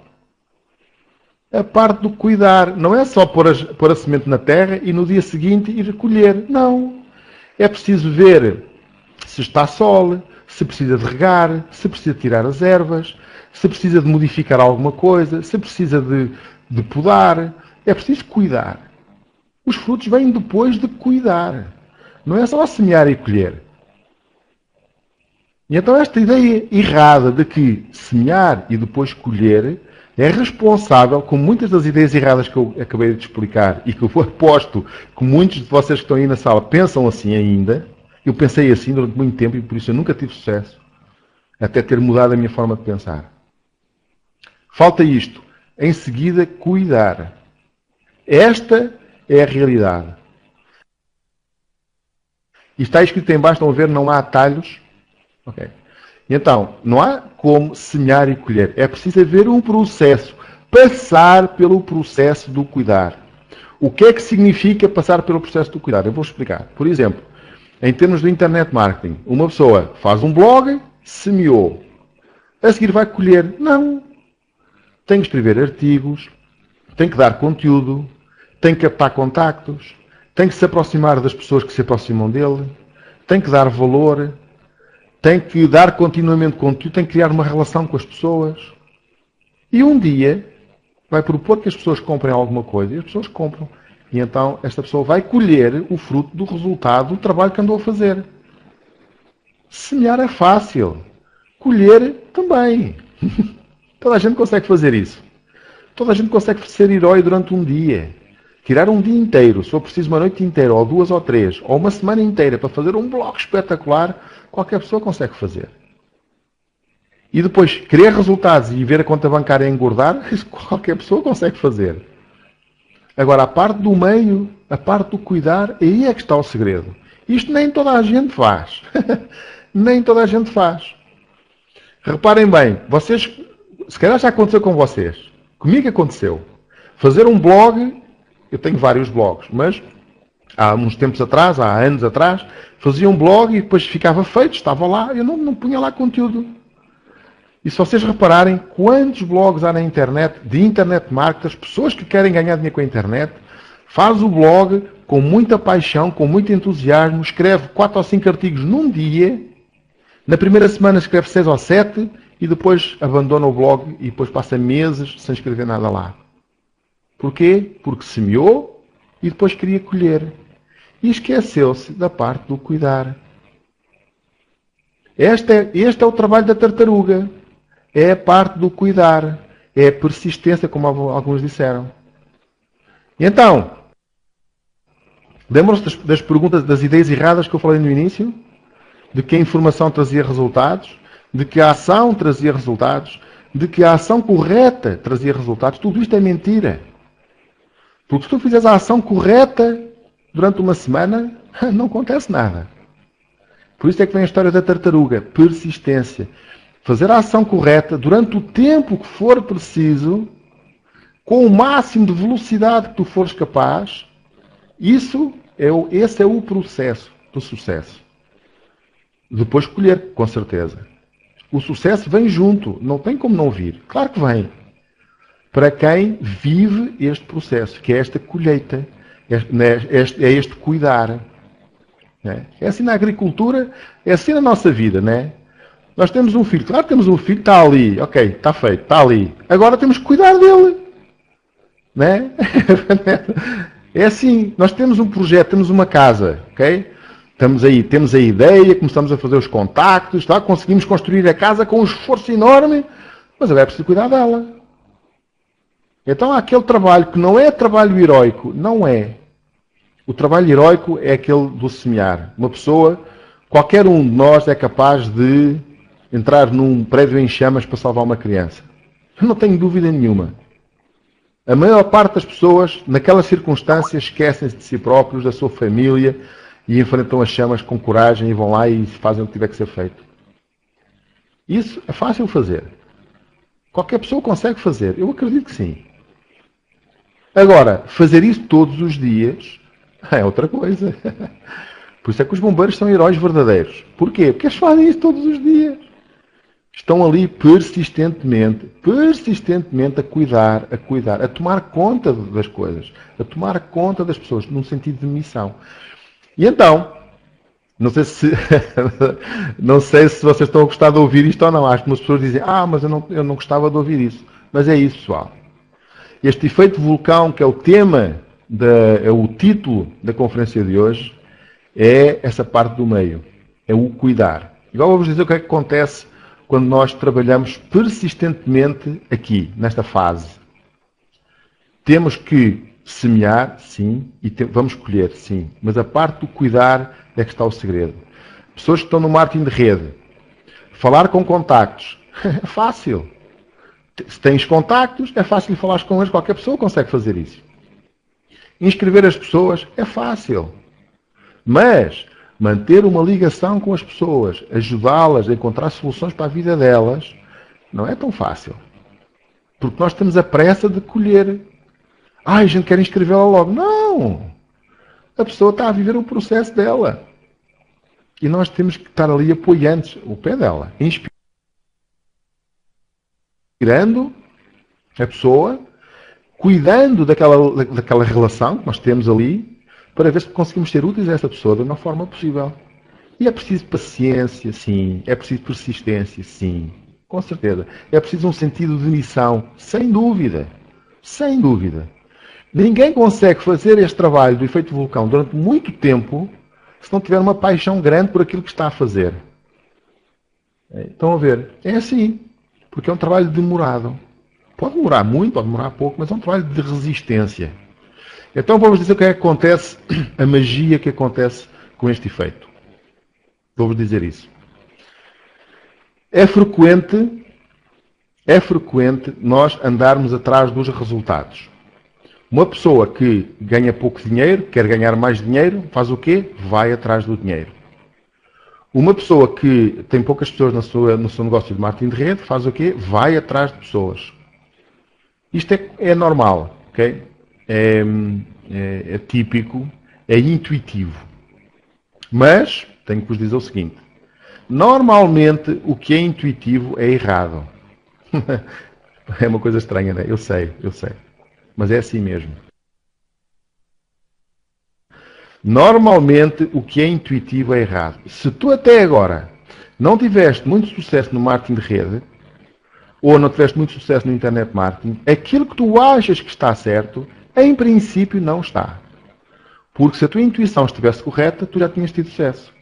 A parte do cuidar. Não é só pôr a semente na terra e no dia seguinte ir recolher. Não. É preciso ver se está sol, se precisa de regar, se precisa de tirar as ervas, se precisa de modificar alguma coisa, se precisa de podar. É preciso cuidar. Os frutos vêm depois de cuidar. Não é só semear e colher. E então esta ideia errada de que semear e depois colher é responsável, com muitas das ideias erradas que eu acabei de explicar e que eu aposto que muitos de vocês que estão aí na sala pensam assim ainda. Eu pensei assim durante muito tempo e por isso eu nunca tive sucesso, até ter mudado a minha forma de pensar. Falta isto. Em seguida, cuidar. Esta é a realidade. E está escrito em baixo, estão a ver, não há atalhos. Okay. Então, não há como semear e colher. É preciso haver um processo. Passar pelo processo do cuidar. O que é que significa passar pelo processo do cuidar? Eu vou explicar. Por exemplo, em termos de internet marketing, uma pessoa faz um blog, semeou. A seguir vai colher. Não. Tem que escrever artigos, tem que dar conteúdo, tem que captar contactos, tem que se aproximar das pessoas que se aproximam dele, tem que dar valor, tem que dar continuamente conteúdo, tem que criar uma relação com as pessoas. E um dia vai propor que as pessoas comprem alguma coisa e as pessoas compram. E então esta pessoa vai colher o fruto do resultado do trabalho que andou a fazer. Semear é fácil. Colher também. Toda a gente consegue fazer isso. Toda a gente consegue ser herói durante um dia. Tirar um dia inteiro, se for preciso uma noite inteira, ou 2 ou 3, ou uma semana inteira para fazer um blog espetacular, qualquer pessoa consegue fazer. E depois, querer resultados e ver a conta bancária engordar, isso qualquer pessoa consegue fazer. Agora, a parte do meio, a parte do cuidar, aí é que está o segredo. Isto nem toda a gente faz. Nem toda a gente faz. Reparem bem, vocês, se calhar já aconteceu com vocês. Comigo aconteceu. Fazer um blog, eu tenho vários blogs, mas há uns tempos atrás, há anos atrás, fazia um blog e depois ficava feito, estava lá, eu não punha lá conteúdo. E se vocês repararem quantos blogs há na internet, de internet marketing, pessoas que querem ganhar dinheiro com a internet, faz o blog com muita paixão, com muito entusiasmo, escreve 4 ou 5 artigos num dia, na primeira semana escreve 6 ou 7 e depois abandona o blog e depois passa meses sem escrever nada lá. Porquê? Porque semeou e depois queria colher. E esqueceu-se da parte do cuidar. Este é o trabalho da tartaruga. É a parte do cuidar. É a persistência, como alguns disseram. E então, lembram-se das perguntas, das ideias erradas que eu falei no início? De que a informação trazia resultados? De que a ação trazia resultados? De que a ação correta trazia resultados? Tudo isto é mentira. Porque se tu fizeres a ação correta durante uma semana, não acontece nada. Por isso é que vem a história da tartaruga. Persistência. Fazer a ação correta durante o tempo que for preciso, com o máximo de velocidade que tu fores capaz, Esse é o processo do sucesso. Depois colher, com certeza. O sucesso vem junto, não tem como não vir. Claro que vem. Para quem vive este processo, que é esta colheita, é este cuidar. É assim na agricultura, é assim na nossa vida, né? Nós temos um filho, claro que temos um filho, está ali, ok, está feito, está ali. Agora temos que cuidar dele. Né? É assim, nós temos um projeto, temos uma casa, ok? Temos a ideia, começamos a fazer os contactos, tá? Conseguimos construir a casa com um esforço enorme, mas agora é preciso cuidar dela. Então há aquele trabalho que não é trabalho heroico, não é. O trabalho heroico é aquele do semear. Uma pessoa, qualquer um de nós é capaz de entrar num prédio em chamas para salvar uma criança. Eu não tenho dúvida nenhuma. A maior parte das pessoas, naquelas circunstâncias, esquecem-se de si próprios, da sua família, e enfrentam as chamas com coragem e vão lá e fazem o que tiver que ser feito. Isso é fácil fazer. Qualquer pessoa consegue fazer. Eu acredito que sim. Agora, fazer isso todos os dias é outra coisa. Por isso é que os bombeiros são heróis verdadeiros. Porquê? Porque eles fazem isso todos os dias. Estão ali persistentemente a cuidar, a tomar conta das coisas, a tomar conta das pessoas, num sentido de missão. E então, não sei se vocês estão a gostar de ouvir isto ou não. Acho que as pessoas dizem, mas eu não gostava de ouvir isso. Mas é isso, pessoal. Este efeito vulcão, que é o tema, é o título da conferência de hoje, é essa parte do meio. É o cuidar. Agora vou-vos dizer o que é que acontece quando nós trabalhamos persistentemente aqui, nesta fase. Temos que semear, sim, e vamos colher, sim. Mas a parte do cuidar é que está o segredo. Pessoas que estão no marketing de rede, falar com contactos, é fácil. Se tens contactos, é fácil falar com eles, qualquer pessoa consegue fazer isso. Inscrever as pessoas é fácil. Mas manter uma ligação com as pessoas, ajudá-las a encontrar soluções para a vida delas, não é tão fácil. Porque nós temos a pressa de colher. A gente quer inscrevê-la logo. Não! A pessoa está a viver o processo dela. E nós temos que estar ali apoiantes o pé dela. Inspirando a pessoa, cuidando daquela relação que nós temos ali, para ver se conseguimos ser úteis a essa pessoa da melhor forma possível. E é preciso paciência, sim. É preciso persistência, sim. Com certeza. É preciso um sentido de missão, sem dúvida. Sem dúvida. Ninguém consegue fazer este trabalho do efeito vulcão durante muito tempo se não tiver uma paixão grande por aquilo que está a fazer. Estão a ver? É assim. Porque é um trabalho demorado. Pode demorar muito, pode demorar pouco, mas é um trabalho de resistência. Então vamos dizer o que é que acontece, a magia que acontece com este efeito. Vou-vos dizer isso. É frequente nós andarmos atrás dos resultados. Uma pessoa que ganha pouco dinheiro, quer ganhar mais dinheiro, faz o quê? Vai atrás do dinheiro. Uma pessoa que tem poucas pessoas no seu negócio de marketing de rede, faz o quê? Vai atrás de pessoas. Isto é normal, ok? É típico, é intuitivo. Mas, tenho que vos dizer o seguinte. Normalmente, o que é intuitivo é errado. É uma coisa estranha, não é? Eu sei. Mas é assim mesmo. Normalmente, o que é intuitivo é errado. Se tu até agora não tiveste muito sucesso no marketing de rede, ou não tiveste muito sucesso no internet marketing, aquilo que tu achas que está certo, em princípio não está. Porque se a tua intuição estivesse correta, tu já tinhas tido sucesso.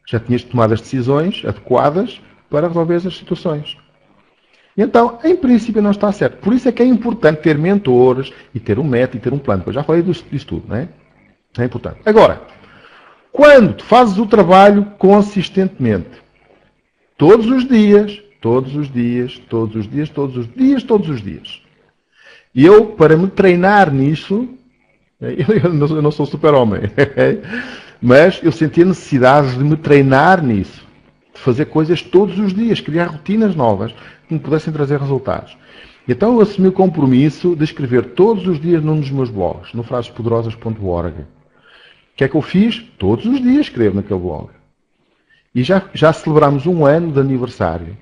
Já tinhas tomado as decisões adequadas para resolver as situações. Então, em princípio não está certo. Por isso é que é importante ter mentores e ter um método e ter um plano. Eu já falei disso tudo, não é? É importante. Agora, quando tu fazes o trabalho consistentemente, todos os dias, e eu, para me treinar nisso, eu não sou super-homem, mas eu senti a necessidade de me treinar nisso, de fazer coisas todos os dias, criar rotinas novas que me pudessem trazer resultados. Então eu assumi o compromisso de escrever todos os dias num dos meus blogs, no frasespoderosas.org. O que é que eu fiz? Todos os dias escrevo naquele blog. E já celebramos 1 ano de aniversário.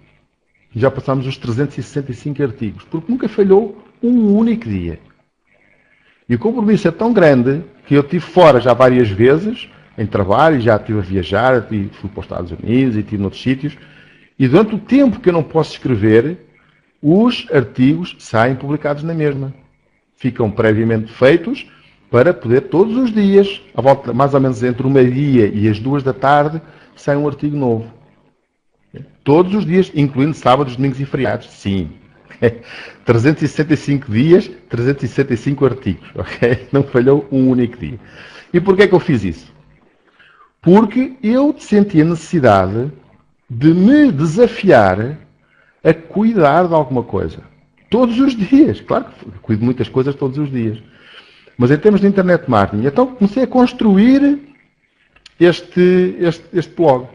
Já passámos os 365 artigos, porque nunca falhou um único dia. E o compromisso é tão grande que eu estive fora já várias vezes, em trabalho, já estive a viajar, fui para os Estados Unidos e estive noutros sítios, e durante o tempo que eu não posso escrever, os artigos saem publicados na mesma. Ficam previamente feitos para poder todos os dias, à volta, mais ou menos entre o meio-dia e as 2 da tarde, sai um artigo novo. Todos os dias, incluindo sábados, domingos e feriados. Sim. 365 dias, 365 artigos. Okay? Não falhou um único dia. E porquê é que eu fiz isso? Porque eu senti a necessidade de me desafiar a cuidar de alguma coisa. Todos os dias. Claro que cuido de muitas coisas todos os dias. Mas em termos de internet marketing, então comecei a construir este blog.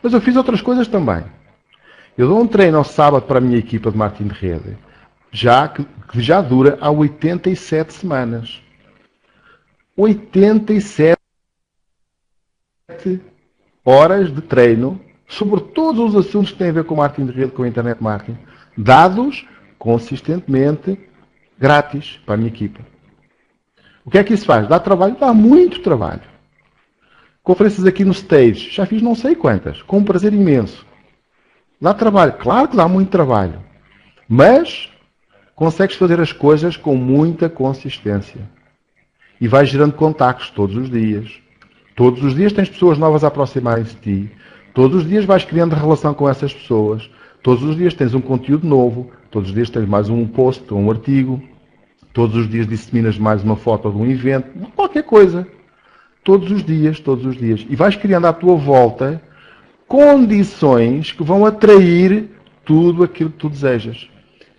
Mas eu fiz outras coisas também. Eu dou um treino ao sábado para a minha equipa de marketing de rede, que já dura há 87 semanas. 87 horas de treino sobre todos os assuntos que têm a ver com marketing de rede, com internet marketing, dados consistentemente grátis para a minha equipa. O que é que isso faz? Dá trabalho? Dá muito trabalho. Conferências aqui no Stage, já fiz não sei quantas, com um prazer imenso. Dá trabalho? Claro que dá muito trabalho. Mas consegues fazer as coisas com muita consistência. E vais gerando contactos todos os dias. Todos os dias tens pessoas novas a aproximarem-se de ti. Todos os dias vais criando relação com essas pessoas. Todos os dias tens um conteúdo novo. Todos os dias tens mais um post ou um artigo. Todos os dias disseminas mais uma foto de um evento. Qualquer coisa. Todos os dias, todos os dias. E vais criando à tua volta condições que vão atrair tudo aquilo que tu desejas.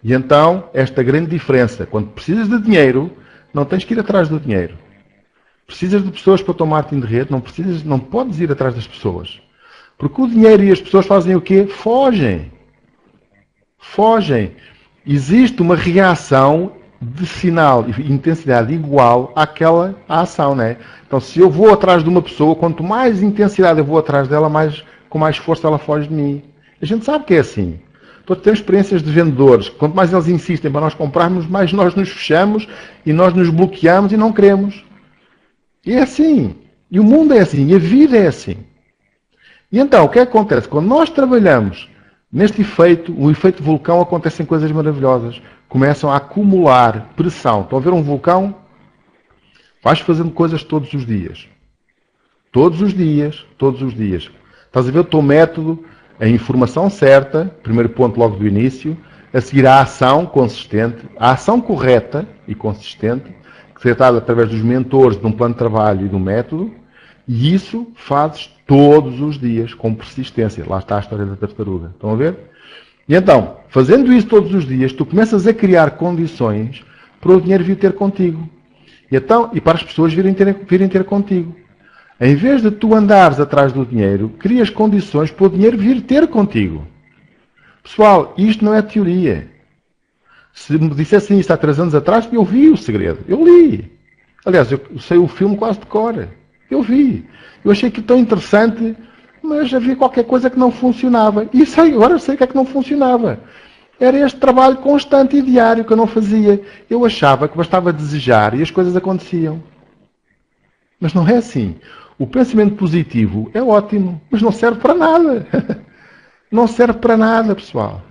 E então, esta grande diferença, quando precisas de dinheiro, não tens que ir atrás do dinheiro. Precisas de pessoas para o teu marketing de rede, não podes ir atrás das pessoas. Porque o dinheiro e as pessoas fazem o quê? Fogem. Fogem. Existe uma reação de sinal e intensidade igual àquela ação, não é? Então, se eu vou atrás de uma pessoa, quanto mais intensidade eu vou atrás dela, com mais força ela foge de mim. A gente sabe que é assim. Todos temos experiências de vendedores. Quanto mais eles insistem para nós comprarmos, mais nós nos fechamos e nós nos bloqueamos e não queremos. E é assim. E o mundo é assim. E a vida é assim. E então, o que é que acontece? Quando nós trabalhamos neste efeito, o efeito vulcão, acontecem coisas maravilhosas. Começam a acumular pressão. Estão a ver um vulcão? Vais fazendo coisas todos os dias. Todos os dias. Todos os dias. Estás a ver o teu método, a informação certa, primeiro ponto logo do início, a seguir a ação consistente, a ação correta e consistente, que é dada através dos mentores de um plano de trabalho e de um método, e isso fazes todos os dias, com persistência. Lá está a história da tartaruga. Estão a ver? E então, fazendo isso todos os dias, tu começas a criar condições para o dinheiro vir ter contigo. E para as pessoas virem ter contigo. Em vez de tu andares atrás do dinheiro, crias condições para o dinheiro vir ter contigo. Pessoal, isto não é teoria. Se me dissessem isto há 3 anos atrás, eu vi o segredo. Eu li. Aliás, eu sei o filme quase de cor. Eu vi. Eu achei que tão interessante, mas havia qualquer coisa que não funcionava. E agora eu sei o que é que não funcionava. Era este trabalho constante e diário que eu não fazia. Eu achava que bastava desejar e as coisas aconteciam. Mas não é assim. O pensamento positivo é ótimo, mas não serve para nada. Não serve para nada, pessoal.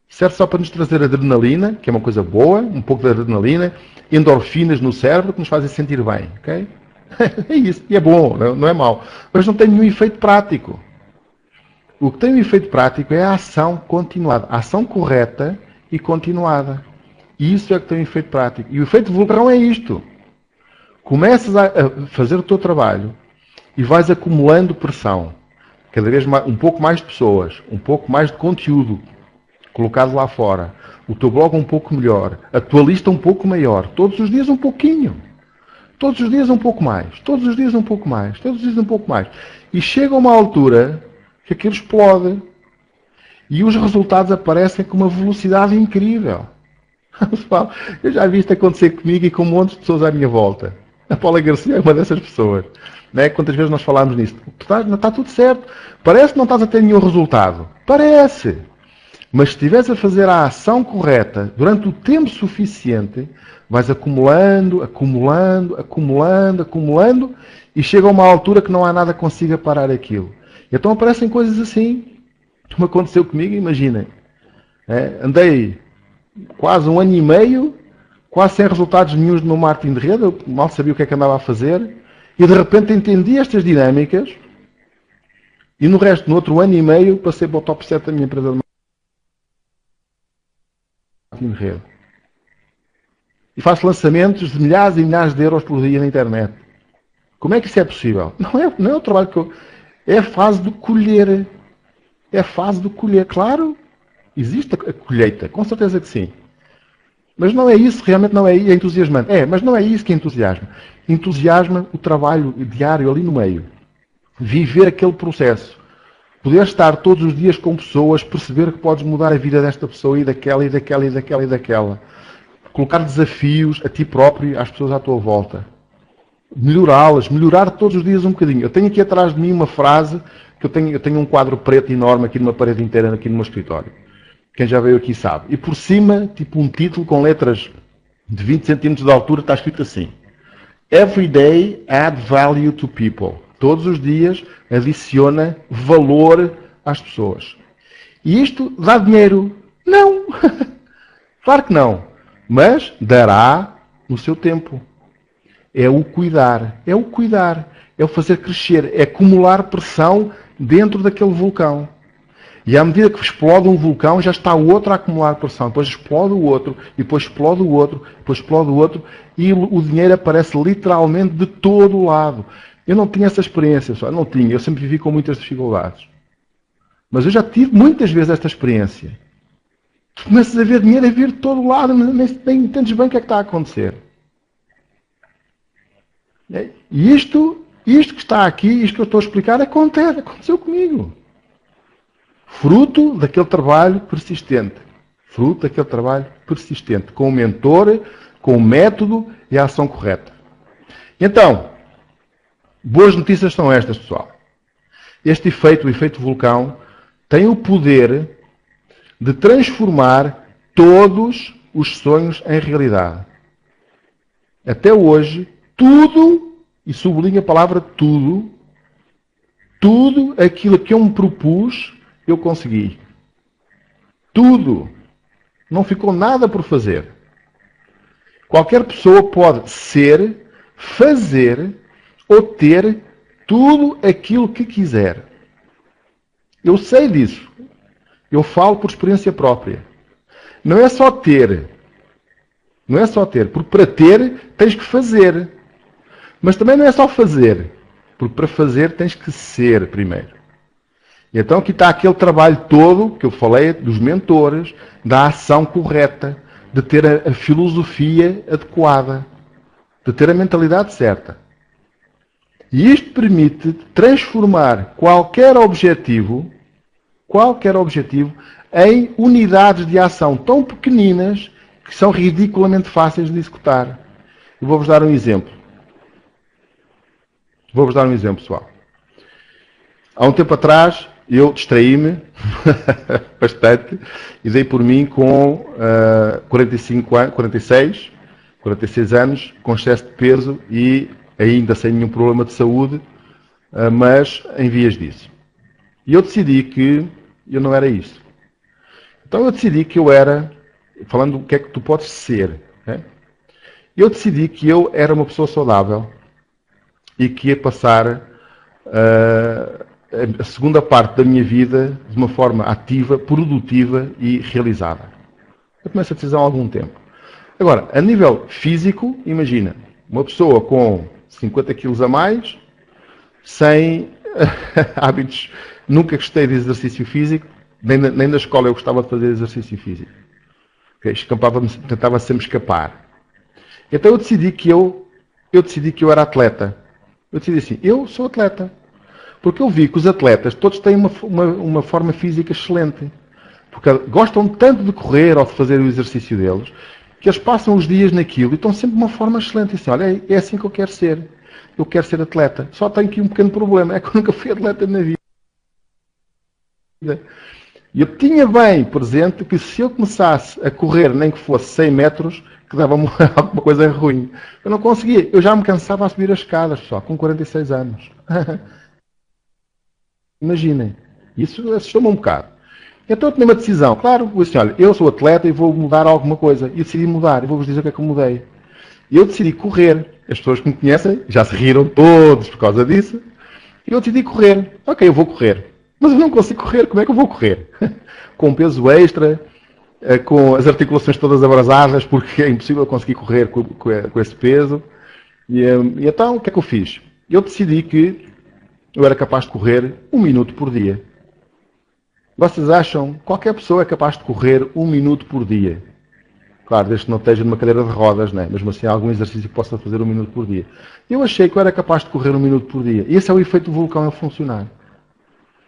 Serve só para nos trazer adrenalina, que é uma coisa boa, um pouco de adrenalina, endorfinas no cérebro que nos fazem sentir bem. Okay? É isso. E é bom, não é mau. Mas não tem nenhum efeito prático. O que tem um efeito prático é a ação continuada. A ação correta e continuada. E isso é que tem um efeito prático. E o efeito vulcão é isto. Começas a fazer o teu trabalho e vais acumulando pressão. Cada vez mais, um pouco mais de pessoas, um pouco mais de conteúdo colocado lá fora. O teu blog um pouco melhor. A tua lista um pouco maior. Todos os dias um pouquinho. Todos os dias um pouco mais. Todos os dias um pouco mais. Todos os dias um pouco mais. E chega uma altura que aquilo explode. E os resultados aparecem com uma velocidade incrível. Eu já vi isto acontecer comigo e com um monte de pessoas à minha volta. A Paula Garcia é uma dessas pessoas. Né? Quantas vezes nós falámos nisso? Está tudo certo. Parece que não estás a ter nenhum resultado. Parece. Mas se estiveres a fazer a ação correta durante o tempo suficiente, vais acumulando, acumulando, acumulando, acumulando, e chega a uma altura que não há nada que consiga parar aquilo. Então aparecem coisas assim, como aconteceu comigo, imaginem. Andei quase 1 ano e meio, quase sem resultados nenhuns no meu marketing de rede, eu mal sabia o que é que andava a fazer, e de repente entendi estas dinâmicas, e no outro ano e meio, passei para o top 7 da minha empresa de marketing de rede. E faço lançamentos de milhares e milhares de euros por dia na internet. Como é que isso é possível? Não é o trabalho que eu... É a fase do colher. É a fase do colher. Claro, existe a colheita. Com certeza que sim. Mas não é isso, realmente não é entusiasmante. Mas não é isso que entusiasma. Entusiasma o trabalho diário ali no meio. Viver aquele processo. Poder estar todos os dias com pessoas, perceber que podes mudar a vida desta pessoa e daquela, e daquela, e daquela, e daquela. Colocar desafios a ti próprio e às pessoas à tua volta. Melhorá-las, melhorar todos os dias um bocadinho. Eu tenho aqui atrás de mim uma frase, que eu tenho um quadro preto enorme aqui numa parede inteira, aqui no meu escritório. Quem já veio aqui sabe. E por cima, tipo um título com letras de 20 centímetros de altura, está escrito assim: Every day add value to people. Todos os dias adiciona valor às pessoas. E isto dá dinheiro? Não! Claro que não. Mas dará no seu tempo. É o cuidar. É o cuidar. É o fazer crescer. É acumular pressão dentro daquele vulcão. E à medida que explode um vulcão, já está o outro a acumular pressão. Depois explode o outro, e depois explode o outro, depois explode o outro, e o dinheiro aparece literalmente de todo o lado. Eu não tinha essa experiência, só não tinha. Eu sempre vivi com muitas dificuldades. Mas eu já tive muitas vezes esta experiência. Tu começas a ver dinheiro a vir de todo o lado, nem entendes bem o que é que está a acontecer. E isto que está aqui, isto que eu estou a explicar, aconteceu comigo. Fruto daquele trabalho persistente. Fruto daquele trabalho persistente. Com o mentor, com o método e a ação correta. Então, boas notícias são estas, pessoal. Este efeito, o efeito vulcão, tem o poder de transformar todos os sonhos em realidade. Até hoje, tudo, e sublinho a palavra tudo aquilo que eu me propus, eu consegui. Tudo. Não ficou nada por fazer. Qualquer pessoa pode ser, fazer ou ter tudo aquilo que quiser. Eu sei disso. Eu falo por experiência própria. Não é só ter. Não é só ter. Porque para ter, tens que fazer. Mas também não é só fazer. Porque para fazer, tens que ser primeiro. E então aqui está aquele trabalho todo que eu falei dos mentores, da ação correta, de ter a filosofia adequada, de ter a mentalidade certa. E isto permite transformar qualquer objetivo em unidades de ação tão pequeninas que são ridiculamente fáceis de executar. Eu vou-vos dar um exemplo. Pessoal. Há um tempo atrás, eu distraí-me bastante e dei por mim com 46 anos, com excesso de peso e ainda sem nenhum problema de saúde, mas em vias disso. E eu decidi que eu não era isso. Então eu decidi que eu era, falando do que é que tu podes ser, né? Eu decidi que eu era uma pessoa saudável e que ia passar a segunda parte da minha vida de uma forma ativa, produtiva e realizada. Eu tomei essa decisão há algum tempo. Agora, a nível físico, imagina, uma pessoa com 50 quilos a mais, sem hábitos, nunca gostei de exercício físico, nem na escola eu gostava de fazer exercício físico. Okay? Tentava sempre escapar. Então eu decidi que eu era atleta. Eu decidi assim, eu sou atleta. Porque eu vi que os atletas todos têm uma forma física excelente. Porque gostam tanto de correr ou de fazer o exercício deles. que eles passam os dias naquilo e estão sempre de uma forma excelente. E assim, olha, é assim que eu quero ser. Eu quero ser atleta. Só tenho aqui um pequeno problema, é que eu nunca fui atleta na vida. E eu tinha bem presente que se eu começasse a correr, nem que fosse 100 metros, que dava-me alguma coisa ruim. Eu não conseguia. Eu já me cansava a subir as escadas, pessoal, com 46 anos. Imaginem. Isso assustou-me um bocado. Então eu tomei uma decisão. Claro, eu disse, olha, eu sou atleta e vou mudar alguma coisa. E decidi mudar. E vou-vos dizer o que é que eu mudei. E eu decidi correr. As pessoas que me conhecem já se riram todos por causa disso. E eu decidi correr. Ok, eu vou correr. Mas eu não consigo correr. Como é que eu vou correr? Com peso extra, com as articulações todas abrasadas, porque é impossível conseguir correr com esse peso. E então, o que é que eu fiz? Eu decidi que eu era capaz de correr 1 minuto por dia. Vocês acham que qualquer pessoa é capaz de correr 1 minuto por dia? Claro, desde que não esteja numa cadeira de rodas, né? Mesmo assim, há algum exercício que possa fazer 1 minuto por dia. Eu achei que eu era capaz de correr 1 minuto por dia. E esse é o efeito do vulcão a funcionar.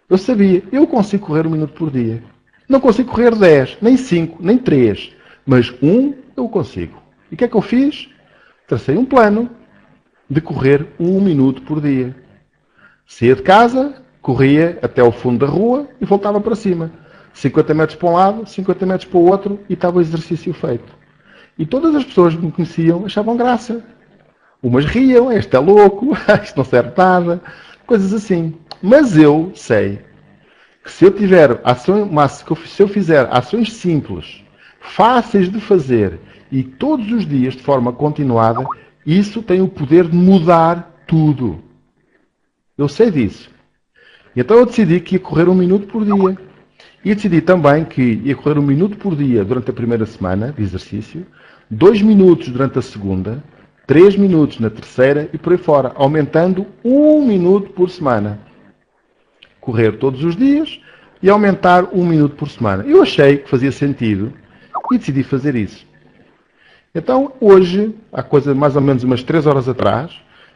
Eu sabia, eu consigo correr 1 minuto por dia. Não consigo correr 10, nem 5, nem 3. Mas 1 eu consigo. E o que é que eu fiz? Tracei um plano de correr 1 minuto por dia. Saía de casa, corria até ao fundo da rua e voltava para cima. 50 metros para um lado, 50 metros para o outro e estava o exercício feito. E todas as pessoas que me conheciam achavam graça. Umas riam, este é louco, isto não serve nada, coisas assim. Mas eu sei que se eu fizer ações simples, fáceis de fazer e todos os dias de forma continuada, isso tem o poder de mudar tudo. Eu sei disso. Então eu decidi que ia correr 1 minuto por dia. E decidi também que ia correr 1 minuto por dia durante a primeira semana de exercício, 2 minutos durante a segunda, 3 minutos na terceira e por aí fora, aumentando 1 minuto por semana. Correr todos os dias e aumentar 1 minuto por semana. Eu achei que fazia sentido e decidi fazer isso. Então, hoje, há coisa mais ou menos umas 3 horas atrás,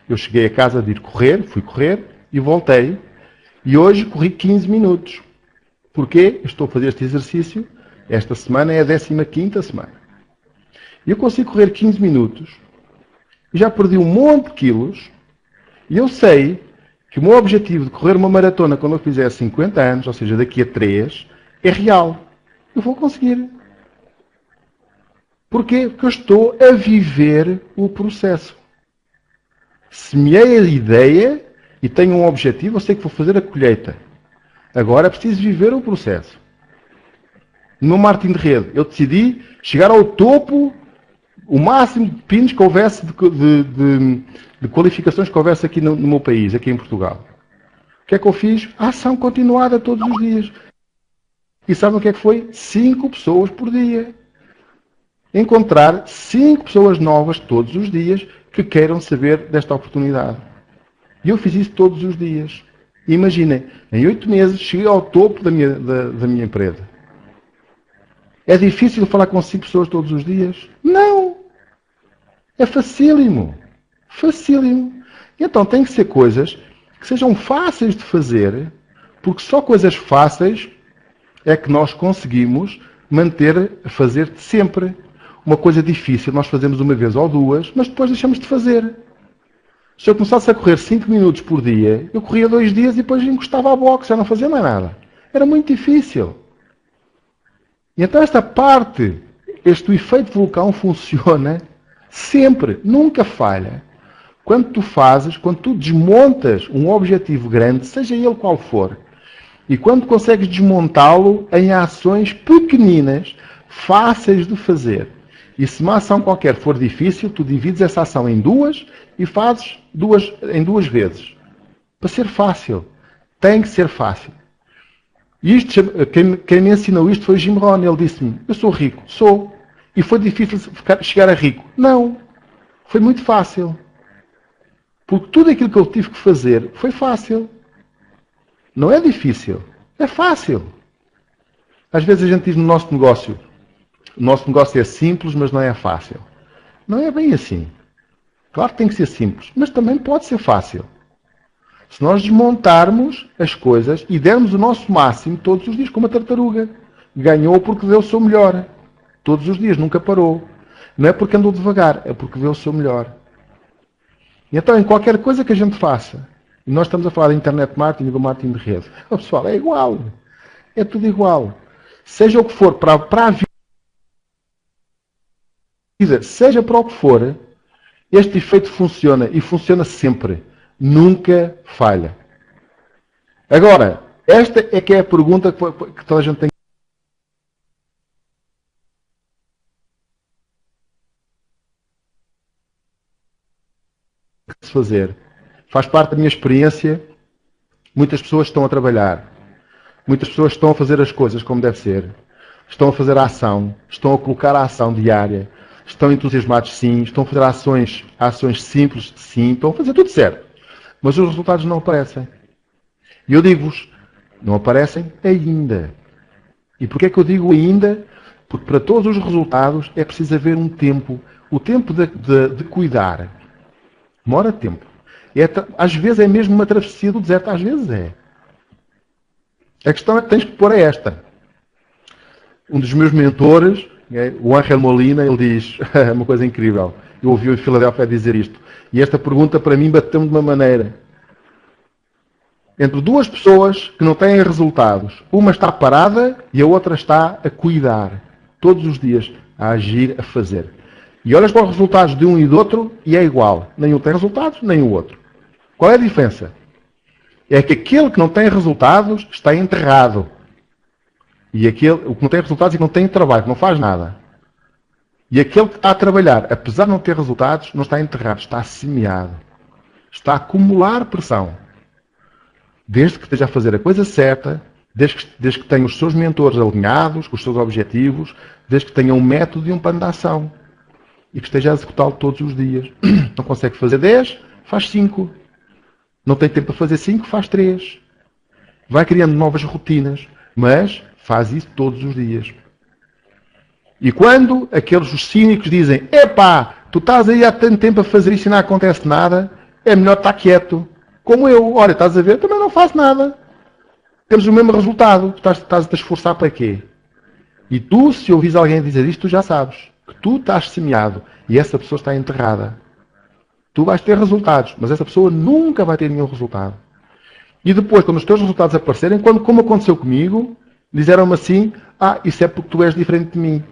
eu cheguei a casa de ir correr, fui correr e voltei. E hoje corri 15 minutos. Porquê? Eu estou a fazer este exercício. Esta semana é a 15ª semana. E eu consigo correr 15 minutos. E já perdi um monte de quilos. E eu sei que o meu objetivo de correr uma maratona quando eu fizer 50 anos, ou seja, daqui a 3, é real. Eu vou conseguir. Porquê? Porque eu estou a viver o processo. Semeei a ideia e tenho um objetivo, eu sei que vou fazer a colheita. Agora é preciso viver o processo. No meu Martin de Rede, eu decidi chegar ao topo, o máximo de pinos que houvesse, de qualificações que houvesse aqui no meu país, aqui em Portugal. O que é que eu fiz? A ação continuada todos os dias. E sabem o que é que foi? 5 pessoas por dia. Encontrar 5 pessoas novas todos os dias que queiram saber desta oportunidade. E eu fiz isso todos os dias. E imaginem, em 8 meses cheguei ao topo da minha empresa. É difícil falar com 5 pessoas todos os dias? Não! É facílimo. Facílimo. Então tem que ser coisas que sejam fáceis de fazer, porque só coisas fáceis é que nós conseguimos manter a fazer sempre. Uma coisa difícil nós fazemos uma vez ou 2, mas depois deixamos de fazer. Se eu começasse a correr 5 minutos por dia, eu corria 2 dias e depois encostava à boxe, já não fazia mais nada. Era muito difícil. E então esta parte, este efeito vulcão funciona sempre, nunca falha. Quando tu fazes, quando tu desmontas um objetivo grande, seja ele qual for, e quando consegues desmontá-lo em ações pequeninas, fáceis de fazer. E se uma ação qualquer for difícil, tu divides essa ação em 2 e fazes em 2 vezes. Para ser fácil. Tem que ser fácil. Quem me ensinou isto foi o Jim Rohn. Ele disse-me, eu sou rico. Sou. E foi difícil chegar a rico. Não. Foi muito fácil. Porque tudo aquilo que eu tive que fazer foi fácil. Não é difícil. É fácil. Às vezes a gente diz no nosso negócio, o nosso negócio é simples, mas não é fácil. Não é bem assim. Claro que tem que ser simples, mas também pode ser fácil. Se nós desmontarmos as coisas e dermos o nosso máximo todos os dias, como a tartaruga. Ganhou porque deu o seu melhor. Todos os dias, nunca parou. Não é porque andou devagar, é porque vê o seu melhor. E então, em qualquer coisa que a gente faça, e nós estamos a falar de internet marketing e do marketing de rede, pessoal, é igual. É tudo igual. Seja o que for para a vida, seja para o que for, este efeito funciona e funciona sempre. Nunca falha. Agora, esta é que é a pergunta que toda a gente tem que se fazer. Faz parte da minha experiência. Muitas pessoas estão a trabalhar. Muitas pessoas estão a fazer as coisas como deve ser. Estão a fazer a ação. Estão a colocar a ação diária. Estão entusiasmados, sim. Estão a fazer ações simples, sim. Estão a fazer tudo certo. Mas os resultados não aparecem. E eu digo-vos, não aparecem ainda. E porquê é que eu digo ainda? Porque para todos os resultados é preciso haver um tempo. O tempo de cuidar. Demora tempo. Às vezes é mesmo uma travessia do deserto. Às vezes é. A questão é que tens que pôr esta. Um dos meus mentores, o Ángel Molina, ele diz uma coisa incrível. Eu ouvi-o em Filadélfia dizer isto. E esta pergunta para mim bateu-me de uma maneira. Entre duas pessoas que não têm resultados, uma está parada e a outra está a cuidar. Todos os dias, a agir, a fazer. E olhas para os resultados de um e do outro e é igual. Nenhum tem resultados, nem o outro. Qual é a diferença? É que aquele que não tem resultados está enterrado. E o que não tem resultados é que não tem trabalho, que não faz nada. E aquele que está a trabalhar, apesar de não ter resultados, não está enterrado, está semeado. Está a acumular pressão. Desde que esteja a fazer a coisa certa, desde que tenha os seus mentores alinhados, com os seus objetivos, desde que tenha um método e um plano de ação. E que esteja a executá-lo todos os dias. Não consegue fazer 10, faz 5. Não tem tempo para fazer 5, faz 3. Vai criando novas rotinas, mas faz isso todos os dias. E quando aqueles cínicos dizem: epá, tu estás aí há tanto tempo a fazer isso e não acontece nada, é melhor estar quieto. Como eu, olha, estás a ver, também não faço nada. Temos o mesmo resultado. Estás a te esforçar para quê? E tu, se ouvis alguém dizer isto, tu já sabes que tu estás semeado e essa pessoa está enterrada. Tu vais ter resultados, mas essa pessoa nunca vai ter nenhum resultado. E depois, quando os teus resultados aparecerem, como aconteceu comigo, disseram-me assim: isso é porque tu és diferente de mim.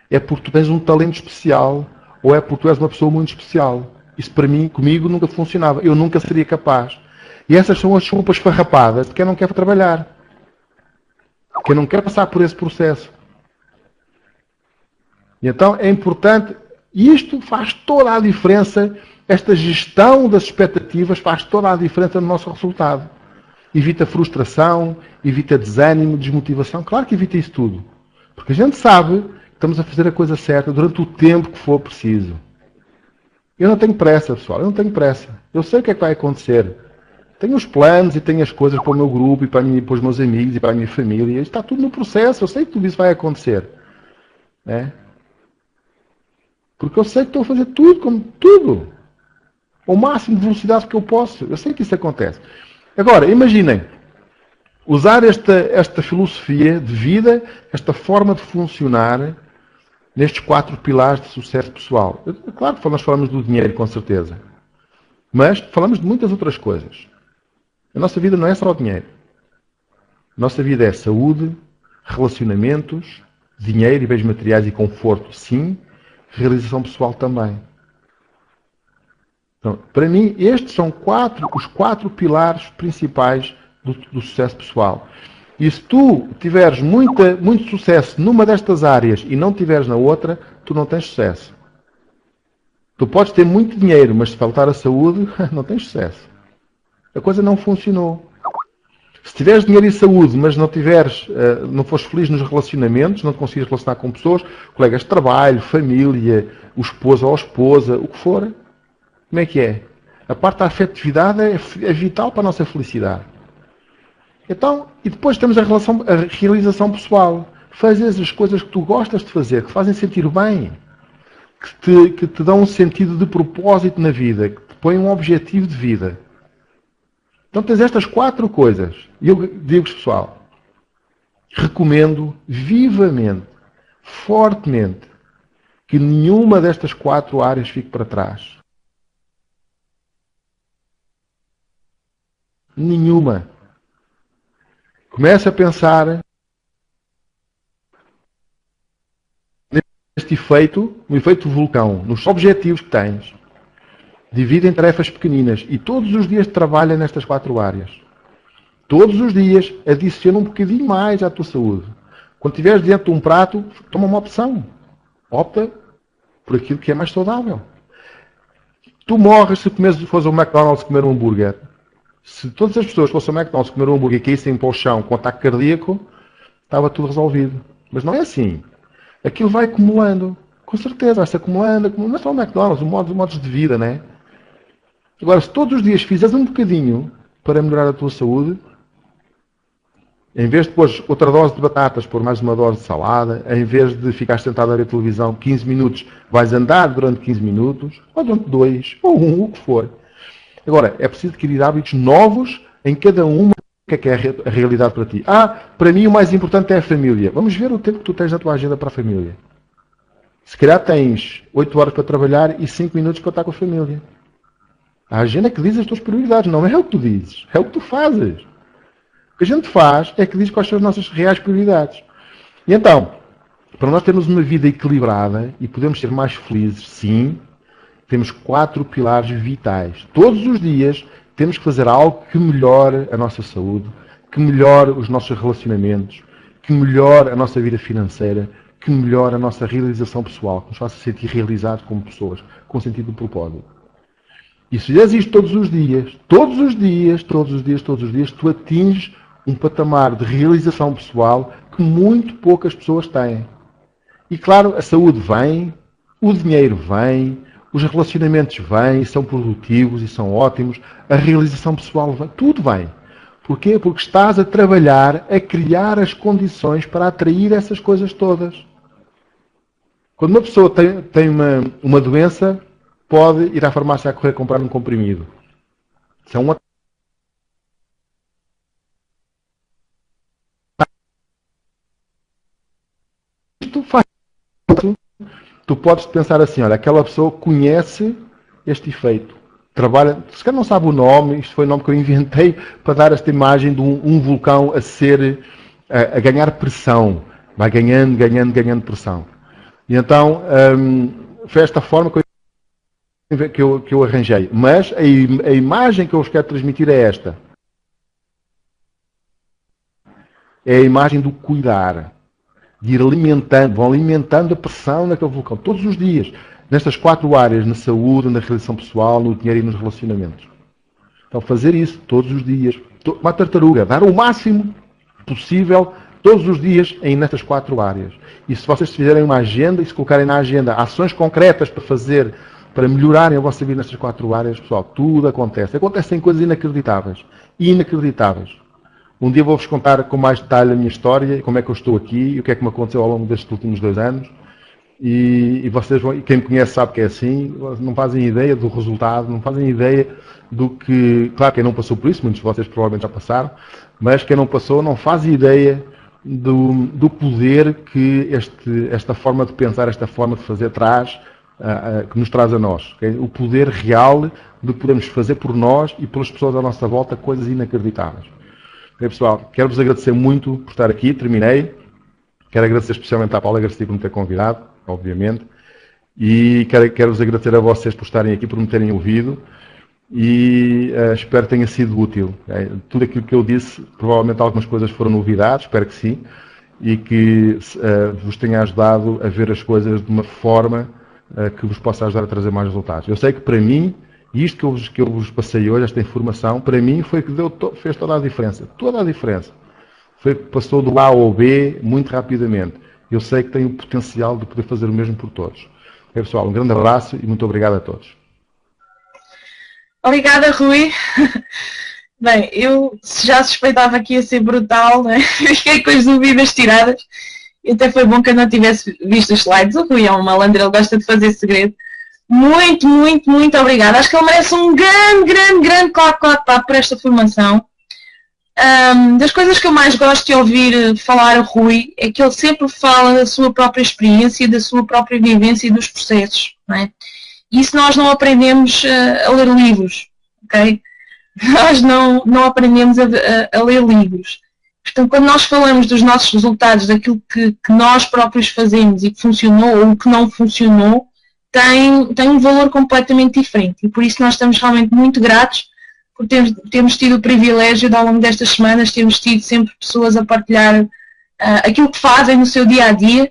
É porque tu tens um talento especial, ou é porque tu és uma pessoa muito especial. Isso para mim, comigo, nunca funcionava. Eu nunca seria capaz. E essas são as desculpas farrapadas de quem não quer trabalhar. Quem não quer passar por esse processo. E então é importante, e isto faz toda a diferença, esta gestão das expectativas faz toda a diferença no nosso resultado. Evita frustração, evita desânimo, desmotivação. Claro que evita isso tudo. Porque a gente sabe que estamos a fazer a coisa certa durante o tempo que for preciso. Eu não tenho pressa, pessoal. Eu não tenho pressa. Eu sei o que é que vai acontecer. Tenho os planos e tenho as coisas para o meu grupo e para os meus amigos e para a minha família. Está tudo no processo. Eu sei que tudo isso vai acontecer. Né? Porque eu sei que estou a fazer tudo. Ao máximo de velocidade que eu posso. Eu sei que isso acontece. Agora, imaginem. Usar esta filosofia de vida, esta forma de funcionar, nestes 4 pilares de sucesso pessoal. Claro que nós falamos do dinheiro, com certeza. Mas falamos de muitas outras coisas. A nossa vida não é só o dinheiro. A nossa vida é saúde, relacionamentos, dinheiro e bens materiais e conforto, sim. Realização pessoal também. Então, para mim, estes são os 4 pilares principais do sucesso pessoal. E se tu tiveres muito sucesso numa destas áreas e não tiveres na outra, tu não tens sucesso. Tu podes ter muito dinheiro, mas se faltar a saúde, não tens sucesso. A coisa não funcionou. Se tiveres dinheiro e saúde, mas não fores feliz nos relacionamentos, não te conseguires relacionar com pessoas, colegas de trabalho, família, o esposo ou a esposa, o que for, como é que é? A parte da afetividade é vital para a nossa felicidade. Então, e depois temos a realização pessoal. Fazes as coisas que tu gostas de fazer, que te fazem sentir bem, que te dão um sentido de propósito na vida, que te põem um objetivo de vida. Então tens estas 4 coisas. E eu digo-vos, pessoal, recomendo vivamente, fortemente, que nenhuma destas 4 áreas fique para trás. Nenhuma. Comece a pensar neste efeito, no efeito vulcão, nos objetivos que tens. Divide em tarefas pequeninas e todos os dias trabalha nestas 4 áreas. Todos os dias adiciona um bocadinho mais à tua saúde. Quando estiveres diante de um prato, toma uma opção. Opta por aquilo que é mais saudável. Tu morres se fores ao McDonald's comer um hambúrguer. Se todas as pessoas fossem ao McDonald's comer um hambúrguer e caíssem para o chão com ataque cardíaco, estava tudo resolvido. Mas não é assim. Aquilo vai acumulando. Com certeza, vai-se acumulando. Não é só o McDonald's, os modos de vida, né? Agora, se todos os dias fizeres um bocadinho para melhorar a tua saúde, em vez de pôr outra dose de batatas, pôr mais uma dose de salada, em vez de ficar sentado a ver a televisão 15 minutos, vais andar durante 15 minutos, ou durante 2, ou 1, o que for. Agora, é preciso adquirir hábitos novos em cada uma. O que é a realidade para ti? Para mim o mais importante é a família. Vamos ver o tempo que tu tens na tua agenda para a família. Se calhar tens 8 horas para trabalhar e 5 minutos para estar com a família. A agenda é que diz as tuas prioridades, não é o que tu dizes, é o que tu fazes. O que a gente faz é que diz quais são as nossas reais prioridades. E então, para nós termos uma vida equilibrada e podermos ser mais felizes, sim, temos 4 pilares vitais. Todos os dias temos que fazer algo que melhore a nossa saúde, que melhore os nossos relacionamentos, que melhore a nossa vida financeira, que melhore a nossa realização pessoal, que nos faça sentir realizados como pessoas, com sentido de propósito. E se fizeres isto todos os dias, tu atinges um patamar de realização pessoal que muito poucas pessoas têm. E claro, a saúde vem, o dinheiro vem, os relacionamentos vêm, são produtivos e são ótimos, a realização pessoal vem, tudo vem. Porquê? Porque estás a trabalhar, a criar as condições para atrair essas coisas todas. Quando uma pessoa tem uma doença, pode ir à farmácia a correr comprar um comprimido. Isso é um isto faz. Tu podes pensar assim, olha, aquela pessoa conhece este efeito. Trabalha, se calhar não sabe o nome, isto foi o nome que eu inventei para dar esta imagem de um vulcão a ganhar pressão. Vai ganhando pressão. E então, foi esta forma que eu arranjei. Mas a imagem que eu vos quero transmitir é esta. É a imagem do cuidar. De ir vão alimentando a pressão naquele vulcão. Todos os dias. Nestas 4 áreas, na saúde, na realização pessoal, no dinheiro e nos relacionamentos. Então, fazer isso todos os dias. Uma tartaruga. Dar o máximo possível todos os dias nestas 4 áreas. E se vocês fizerem uma agenda e se colocarem na agenda ações concretas para fazer, para melhorarem a vossa vida nestas 4 áreas, pessoal, tudo acontece. Acontecem coisas inacreditáveis. Inacreditáveis. Um dia vou-vos contar com mais detalhe a minha história, como é que eu estou aqui e o que é que me aconteceu ao longo destes últimos 2 anos. E vocês vão, quem me conhece sabe que é assim, não fazem ideia do resultado, não fazem ideia do que... Claro, quem não passou por isso, muitos de vocês provavelmente já passaram, mas quem não passou não faz ideia do poder que esta forma de pensar, esta forma de fazer traz, que nos traz a nós. Okay? O poder real de podermos fazer por nós e pelas pessoas à nossa volta coisas inacreditáveis. Okay, pessoal, quero-vos agradecer muito por estar aqui, terminei. Quero agradecer especialmente à Paula Garcia por me ter convidado, obviamente. E quero-vos agradecer a vocês por estarem aqui, por me terem ouvido. E espero que tenha sido útil. Okay? Tudo aquilo que eu disse, provavelmente algumas coisas foram novidades, espero que sim. E que vos tenha ajudado a ver as coisas de uma forma que vos possa ajudar a trazer mais resultados. Eu sei que para mim, isto que eu vos passei hoje, esta informação, para mim foi que fez toda a diferença. Toda a diferença. Foi que passou do A ao B muito rapidamente. Eu sei que tenho o potencial de poder fazer o mesmo por todos. Okay, pessoal, um grande abraço e muito obrigado a todos. Obrigada, Rui. Bem, eu já suspeitava que ia ser brutal, né? Fiquei com as dúvidas tiradas. E até foi bom que eu não tivesse visto os slides. O Rui é um malandro, ele gosta de fazer segredo. Muito, muito, muito obrigada. Acho que ele merece um grande clap por esta formação. Das coisas que eu mais gosto de ouvir falar o Rui é que ele sempre fala da sua própria experiência, da sua própria vivência e dos processos, não é? Isso nós não aprendemos a ler livros, ok? Nós não aprendemos a ler livros. Portanto, quando nós falamos dos nossos resultados, daquilo que nós próprios fazemos e que funcionou ou que não funcionou, tem um valor completamente diferente. E por isso nós estamos realmente muito gratos por termos tido o privilégio de, ao longo destas semanas, termos tido sempre pessoas a partilhar aquilo que fazem no seu dia-a-dia.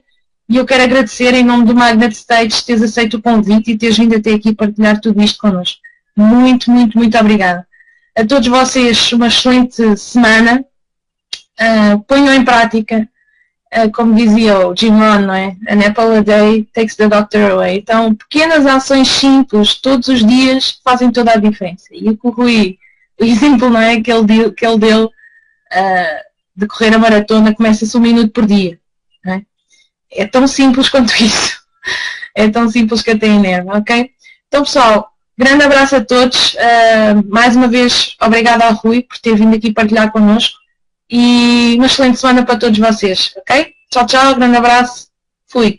E eu quero agradecer, em nome do Magnet Stage, teres aceito o convite e teres vindo até aqui partilhar tudo isto connosco. Muito, muito, muito obrigada. A todos vocês, uma excelente semana. Ponham em prática, como dizia o Jim Rohn, não é? An apple a day takes the doctor away. Então, pequenas ações simples, todos os dias, fazem toda a diferença. E o Rui, o exemplo, não é, que ele deu de correr a maratona, começa-se 1 minuto por dia. Não é? É tão simples quanto isso. É tão simples que até enerva, ok? Então, pessoal, grande abraço a todos. Mais uma vez, obrigada ao Rui por ter vindo aqui partilhar connosco. E uma excelente semana para todos vocês, ok? Tchau, tchau, grande abraço. Fui.